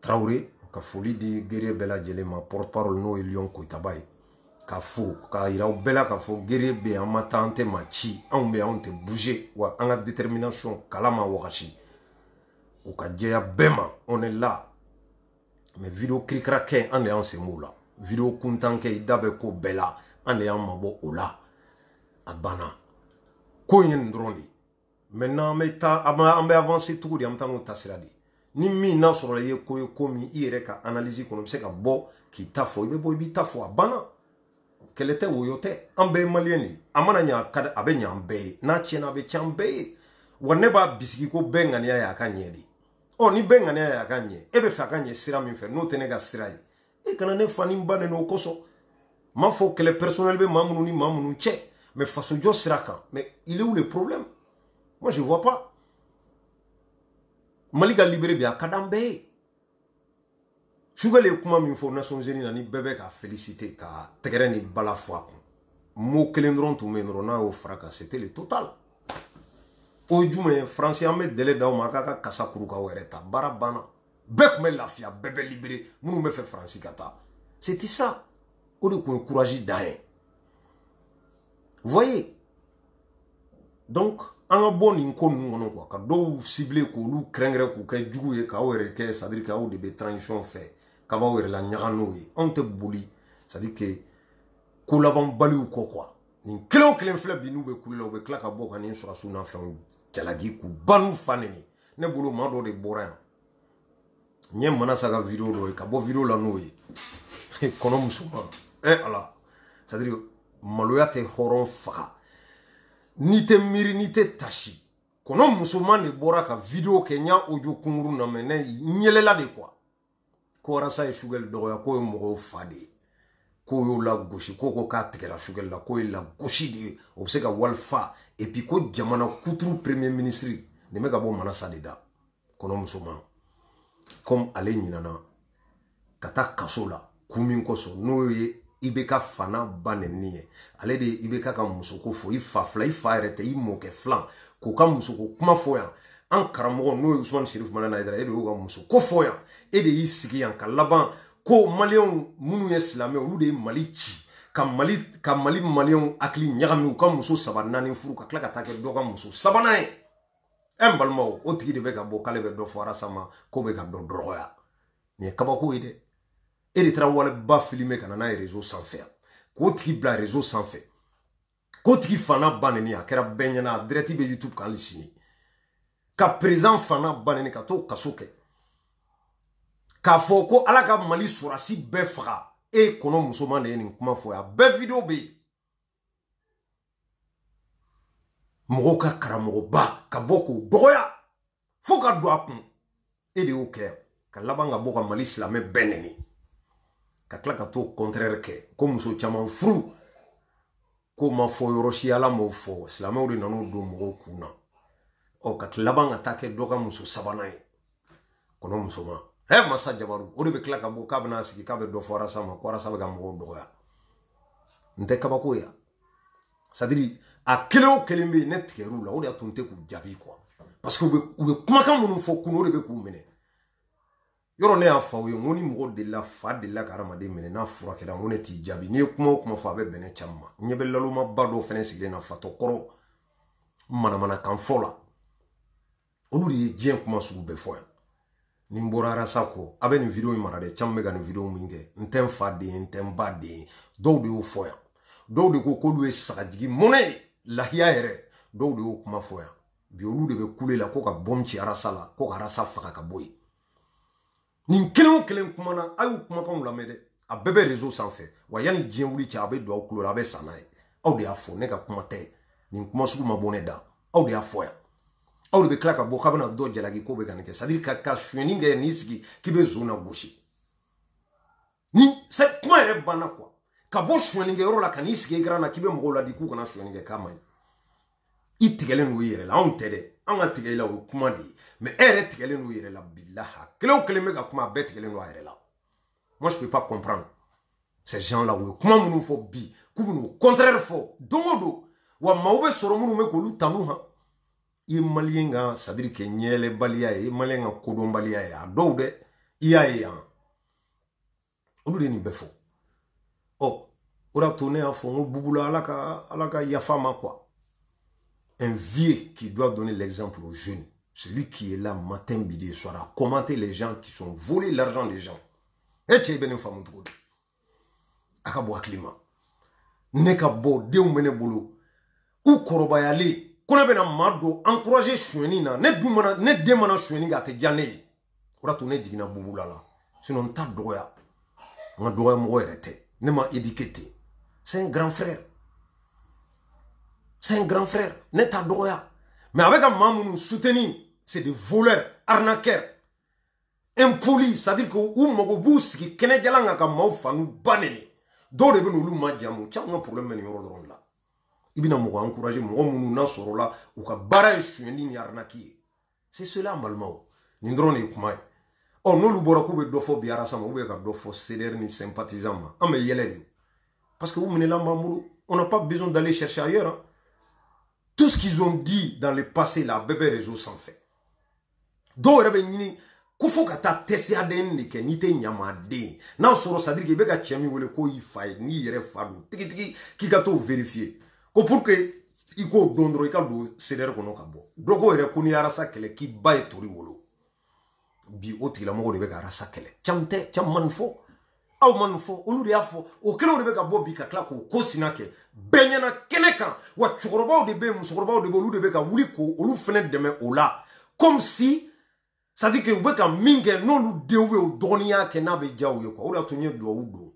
Traoré ka foli di guerrier bɛɛ lajɛlen ma porte parole n'o ye Lion Koitaba ye k'a fo k'a yira aw bɛɛ la k'a fɔ guerrier bɛ yen an ma taa an tɛ maa ci anw bɛ anw tɛ bouger wa an ka détermination kala ma wagasi o ka jɛya bɛɛ ma on est là mais vidéo kirikara kɛ an de y'an sen b'o la vidéo kuntan kɛ i da bɛ ko bɛɛ la an de y'an mabɔ o la a banna ko in ye nin dɔrɔn de ye maintenant an bɛ taa an bɛ avancer cogo di an bɛ taa n'o taasira de ye ni min n'a sɔrɔ i ye ko ye ko min i yɛrɛ ka analyse kɔnɔ i bɛ se ka bɔ k'i ta fɔ i bɛ bɔ i b'i ta fɔ a banna kɛlɛ tɛ woyo tɛ an bɛɛ ye maliyɛn de ye a mana ɲɛ a bɛ ɲɛ an bɛɛ ye n'a tiɲɛna a bɛ tiɲɛ an bɛɛ ye wa ne b'a bisigi ko bɛɛ ŋaniya ye a ka ɲɛ de ɔ ni bɛɛ ŋaniya ye a ka ɲɛ e bɛ fɛ a ka ɲɛ sira min fɛ n'o tɛ ne ka sira ye e kana ne fa ni ba nɛnɛ o kosɔn m'a fɔ kɛlɛ personnel bɛ maa minnu ni maa minnu cɛ mais fasojɔ sira kan mais il est où le problème moi je vois pas Mali ka libéré bi a ka d'an bɛɛ ye Sugɛli ye kuma min fɔ Nations Unies na ni bɛɛ bɛ ka féliciter ka tɛgɛrɛ ni bala fɔ a kun mot kelen dɔrɔn tun bɛ yen dɔrɔn n'a y'o fara kan c'était le total o ye jumɛn ye France an bɛ délai d'aw ma a k'a ka kasa kuru k'aw yɛrɛ ta baara banna bɛɛ tun bɛ lafiya bɛɛ bɛ libéré minnu bɛ fɛ France ka taa c'était ça o de tun ye courage dan ye voyez donc an ka bɔ nin ko ninnu kɔnɔ quoi ka dɔw cibler k'olu kɛrɛnkɛrɛn k'u kɛ jugu ye k'aw yɛrɛ kɛ c'est à dire k'aw de bɛ transition fɛ k'a b'aw yɛrɛ la ɲaga n'o ye anw tɛ boli c'est à dire que ko laban baliw kɔ quoi nin kelen o kelen filɛ bi n'u bɛ kule la u bɛ tila ka bɔ ka nin sɔrɔsiw n'a fɛnw jalaki k'u ba n'u fa nɛni ne bolo maa dɔ de bɔra yan n ye Manasa ka vidéo dɔ ye ka bɔ vidéo la n'o ye kɔnɔ musoman ala c'est à dire maloya tɛ hɔrɔn faga n'i tɛ miiri n'i tɛ tasi kɔnɔ musoman de bɔra ka vidéo kɛ n y'a audio kunkuru na mɛ ne ɲɛlɛla de quoi ko walasa ye Sugɛli dɔgɔya k'o ye mɔgɔw fa de ye k'o y'o la gosi k'o ko k'a tigɛra Sugɛli la k'o ye la gosi de ye o bɛ se ka walifa et puis ko jamana kuturu premier ministre nin bɛ ka bɔ Manasa de da kɔnɔ musoman comme ale ɲinana ka taa kaso la kun min kosɔn n'o ye IBK fana ba nɛni ye ale de ye IBK ka musoko fɔ i fa fila i fa yɛrɛ tɛ i mɔkɛ filan k'o ka musoko kuma fɔ yan an karamɔgɔ n'o ye Usmani Sherif Malana Haidara e de y'o ka musoko fɔ yan e de y'i sigi yan ka laban ko maliyɛnw minnu ye silamɛ olu de ye Mali ci ka Mali maliyɛnw hakili ɲagami u ka muso 3 4 furu ka tila ka taa kɛ dɔ ka muso 3nan ye n balimaw o tigi de bɛ ka bɔ k'ale bɛ dɔ fɔ Arasa ma k'o bɛ ka dɔ dɔgɔya nin ye kabako ye dɛ e de taara wale ba filmer ka na n'a ye réseau sanfɛ k'o tigi bila réseau sanfɛ k'o tigi fana baneni a kɛra bɛɛ ɲɛna a direct bɛ YouTube kan hali sini ka président fana baneni ka t'o kaso kɛ k'a fɔ ko ala ka Mali sɔrɔdasi bɛɛ faga e kɔnɔ musoman de ye nin kuma fɔ a bɛɛ vidéo bɛ yen mɔgɔw ka karamɔgɔba ka bɔ k'o dɔgɔya fo ka don a kun e de y'o kɛ ka laban ka bɔ ka Mali silamɛ bɛɛ nɛni ka tila ka t'o contraire kɛ ko muso caman furu ko ma fɔ yɔrɔ si ala m'o fɔ silamɛw de nan'o don mɔgɔw kun na ɔ ka laban ka taa kɛ dɔ ka muso sabanan ye kɔnɔ musoman masa jabaru o de bɛ tila ka bɔ k'a bɛna sigi k'a bɛ dɔ fɔ arasa ma ko arasa bɛ ka mɔgɔw dɔgɔya n tɛ kabako ye c'est-à-dire a kelen o kelen bɛ yen ne tigɛr'u la o de y'a to n tɛ k'u jaabi quoi parce que u bɛ kumakan minnu fɔ kun o de bɛ k'u minɛ yɔrɔ ne y'a fa o ye n ko ni mɔgɔ delila fa delila ka hadamaden minɛ n'a furakɛra n ko ne t'i jaabi n'i ye kuma o kuma fɔ a bɛ bɛn ne caman ma n ɲɛ bɛ lalomaba dɔw fɛnɛ sigilen na fatɔkɔrɔ manamanakan fɔ la olu de ye diɲɛ kuma sugu bɛɛ fɔ yan ni n bɔra arasa kɔ a bɛ nin video in mara dɛ caman bɛ ka nin video min kɛ n tɛ n fa den ye n tɛ n ba den ye dɔw de y'o fɔ yan dɔw de ko k'olu ye sagajigi mɔnɛ ye lahiya yɛrɛ dɔw de y'o kuma fɔ yan bi olu de bɛ kule la ko ka bɔm ci arasa la ko ka arasa faga ka bɔ yen nin kelen o kelen kuma na a y'u kumakanw lamɛn dɛ a bɛɛ bɛ réseau sanfɛ wa yanni diɲɛ wuli cɛ a bɛ don aw kulo la a bɛ sa n'a ye aw de y'a fɔ ne ka kuma tɛ nin kuma sugu ma bɔ ne da aw de y'a fɔ yan aw de bɛ tila ka bɔ k'a bɛna dɔ jalaki k'o bɛ ka nin kɛ c'est à dire ka suyɛni kɛ n'i sigi k'i bɛ zon na gosi ni kuma yɛrɛ banna quoi ka bɔ suyɛni kɛyɔrɔ la ka n'i sigi ekran na k'i bɛ mɔgɔw ladi k'u kana suyɛni kɛ k'a man ɲi i tigɛlen don i yɛrɛ la anw tɛ dɛ an ka tigɛ i la o ye kuma de ye mais e yɛrɛ tigɛlen don i yɛrɛ la bilaha kelen o kelen bɛ ka kuma a bɛɛ tigɛlen don a yɛrɛ la moi je peux pas comprendre ces gens là o ye kuma minnu fɔ bi k'u bɛ n'o contraire fɔ don o don wa maaw bɛ sɔrɔ minnu bɛ k'olu tanu han i ye maliyɛn ka c'est à dire que ɲɛɛlɛbaliya ye i ye maliyɛn ka kodɔnbaliya ye a dɔw dɛ i y'a ye yan olu de nin bɛɛ fɔ ɔ o de y'a to ne y'a fɔ n ko bubula ala ka yafa ma quoi un vieux qui doit donner l'exemple aux jeunes celui qui est là matin midi et soir à commenter les gens qui sont volés l'argent des gens et tu es bien informé de tout a ka bɔ hakili ma ne ka bɔ denw bɛ ne bolo u kɔrɔbayalen ko ne bɛna maa dɔ encourager suyɛni na ne den mana suyɛni kɛ a tɛ diya ne ye o de y'a to ne jiginna bubula la sinon n t'a dɔgɔya n ka dɔgɔya mɔgɔ yɛrɛ tɛ ne ma éduqué ten c'est un grand frère c'est un grand frère ne t'a dɔgɔya mais avec un maa minnu soutenir c'est des voleurs arnaqueurs impolis c'est-à-dire que u mago b'u sigi kɛnɛjalan kan ka maaw fanu ba neni dɔw de bɛ n'olu majamu caman ka problème bɛ nin yɔrɔ dɔrɔn de la i bɛna mɔgɔ encourager mɔgɔ minnu n'a sɔrɔ la u ka baara ye suyɛni ni arnaque ye c'est cela an balimaw nin dɔrɔn de ye kuma ye ɔ n'olu bɔra k'u bɛ dɔ fɔ bi arasa ma ou bien ka dɔ fɔ CDR ni sympathisant ma an bɛ yɛlɛ de parce que u minɛlan b'an bolo on n'a pas besoin d'aller chercher ailleurs hein. Tout ce qu'ils ont dit dans le passé là bɛɛ bɛ réseau sanfɛ dɔw yɛrɛ bɛ ɲini ko fo ka taa tɛsiyaden de kɛ n'i tɛ ɲamaden n'a sɔrɔ c'est à dire que i bɛ ka cɛ min wele ko i fa ye n'i yɛrɛ fa don tigitigi k'i ka t'o vérifier ko pour que i k'o don dɔrɔn i ka don CDR kɔnɔ ka bɔ dɔ ko yɛrɛ ko n'i arasa kɛlɛ k'i ba ye tori wolo bi o tigilamɔgɔw de bɛ ka arasa kɛlɛ caman tɛ caman ma nin fɔ aw ma nin fɔ olu de y'a fɔ o kelenw de bɛ ka bɔ bi ka tila k'o ko sina kɛ bɛɛ ɲɛna kɛnɛ kan wa cɛkɔrɔbaw de bɛ yen musokɔrɔbaw de bɛ olu de bɛ ka wuli k'olu fɛnɛ dɛmɛ o la comme si c'est à dire que u bɛ ka min kɛ n'olu denw bɛ o dɔgɔnin y'a kɛ n'a bɛ diya u ye quoi o de y'a to n ye duwawu don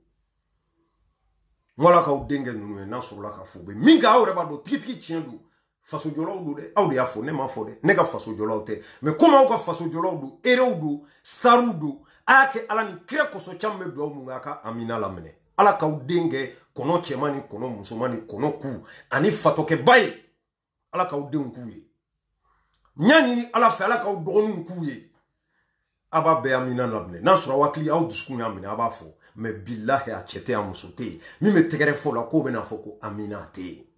n ko ala k'aw den kɛ ninnu ye n'a sɔrɔla k'a fɔ u bɛ min kɛ aw yɛrɛ b'a dɔn tigitigi tiɲɛ don fasojɔlaw don dɛ aw de y'a fɔ ne m'a fɔ dɛ ne ka fasojɔlaw tɛ mais comme aw ka fasojɔlaw don erew don starw don a y'a kɛ ala ni kira kɔsɔn caman bɛ duwawu mun kɛ a ka amina laminɛ ala k'aw den kɛ kɔnɔ cɛman ni kɔnɔ musoman ni kɔnɔ ku ani fatɔkɛba ye ala k'aw denw k'u ye n y'a ɲini ala fɛ ala k'aw dɔgɔninw k'u ye a b'a bɛɛ amina laminɛ n'a sɔrɔ aw hakili aw dusukun y'a minɛ a b'a fɔ mais billahi a cɛ tɛ a muso tɛ yen min bɛ tɛgɛrɛ fɔ la k'o bɛna fɔ ko amina a tɛ yen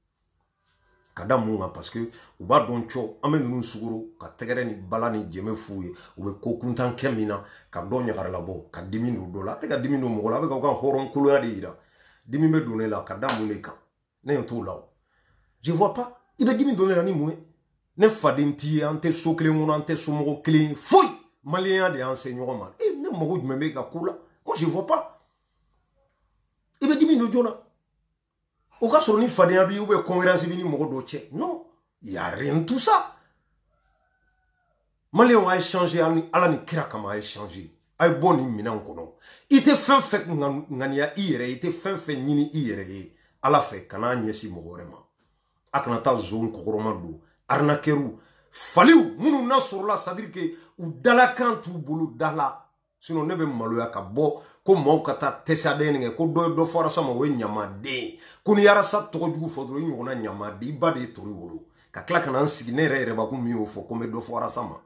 ka da mun kan parce que u b'a dɔn cɔ an bɛ ninnu suguro ka tɛgɛrɛ ni bala ni jɛmɛ f'u ye u bɛ ko kuntan kɛ min na ka dɔ ɲagarala bɔ ka dimi don dɔ la a tɛ ka dimi don mɔgɔ la a bɛ k'aw ka hɔrɔn kolonya de yira dimi bɛ don ne la ka da mun de kan ne ɲɛ t'o la o je vois pas i bɛ dimi don ne la ni mun ye ne faden t'i ye an tɛ so kelen kɔnɔ an tɛ somɔgɔ kelen ye foyi maliyɛnya de y'an se ɲɔgɔn ma ne mago jumɛn bɛ ka ko la moi je vois pas i bɛ dimi don joona au cas où il fallait un billet ou concurrence ni mogodoche. Non, il y a rien de tout ça. Malien a échangé, ala ni kira kama a échangé. Ay boni mina kono. Ite fin fait ngania ire, ite fin fait nini ire. Ala fait kana nyesi mogorema. Akana ta zone kokoroma do. Arnakeru faliu munu na sur la c'est-à-dire que ou dala kan tu bulu dala. Sinon nebe maloya ka bo ko mo kata tesade nge ko do fora sama we nyama de. Kuni yara sa to jugu fodro ni wona nyama de ba de tori wolo. Ka klaka nan sigine re ba ku mi o fo ko me do fora sama.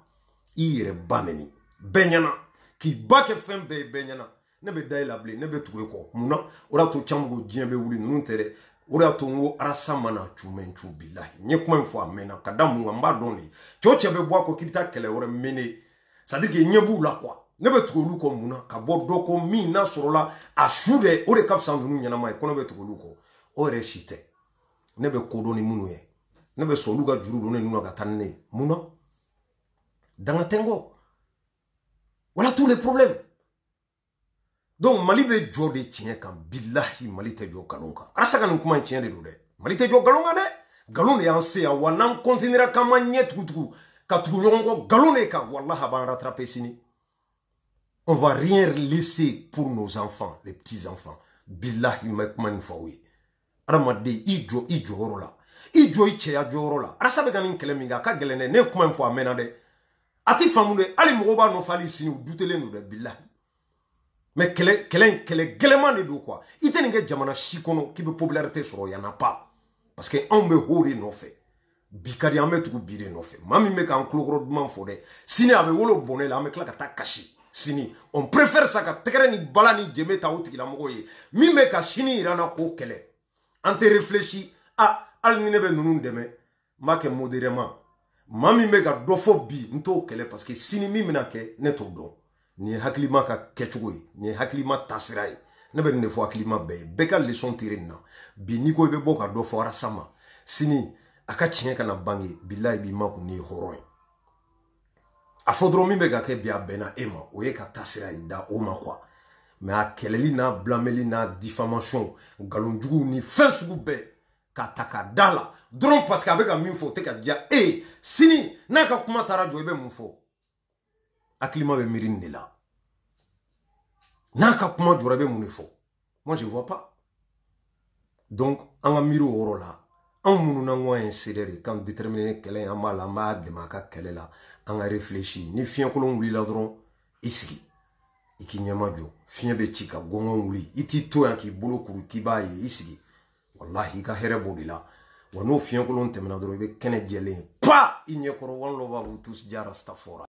Ire baneni benyana ki bake fembe benyana nebe dai lable nebe tuwe ko muna ora to chamgo jembe wuli nunu tere ora to ngo arasama na chumenchu billahi nye kuma mfo amena kadamu ngamba doni choche be bwa ko kibita kele ora mene sadike nyebu la kwa nebe tuwe luko muna ka bodoko mi na sorola ashude ore kafsa nunu nyana mai kono be tuwe luko ore shite nebe kodoni munu ye nebe soluga juru ne nunu gatanne muna Dangatengo. Voilà tous les problèmes. Donc, Mali be jo de tien kan billahi Mali te jo galonga. Asaka nous comment tien de do de. Mali te jo galonga de. Galon ya anse a wanan continuera kama nyet kutuku. Katuku nyongo galon e ka wallahi ban rattraper sini. On va rien laisser pour nos enfants, les petits enfants. Billahi mekman fawi. Aramade ijo horola. Ijo iche ya jorola. Arasabe ganin keleminga ka gelene ne kuma mfo amena de. Ati famude ali mogoba no fali sini dutele no de billahi mais kele geleman de do quoi ite nge jamana shikono ki be popularité soro yana pas parce que on me hore no fe bikari ame tuku bide no fe mami me kan klokro man fode sini ave wolo bonel ame klaka ta kashi sini on préfère ça ka tekere ni balani jeme ta utiki la mogoye mi me ka sini irana ko kele ante réfléchi al ni nebe nunu deme make modérément Mami mega dofo bi nto kele parce que sini mi mina ke neto don ni haklima ka kechugoy ni haklima tasirai ne be ne fo haklima be ka leçon tirer na bi ni ko be boka dofo ara sama sini aka chien kana bangi billahi bi maku ni horoy afodro mi mega ke bia bena ema oye ka tasirai da o ma kwa mais a keleli na blameli na diffamation galonjugu ni fin sugu be kataka dala drone parce qu'avec un minfo te ka dia sini naka kuma tara jo be munfo aklima be mirinde la naka kuma jo be munfo moi je vois pas donc anga miro orola an munu na ngo insérer quand déterminer kele amala ma de maka kele la anga réfléchir ni fien ko lon wuli la drone iski iki nyama jo fien be chika gongo wuli iti to yanki bolo kuru kibaye iski wallahi ka here bodila wano fiyan kolon temena doro be kene jele pa inye koro wan lova vous tous jara stafora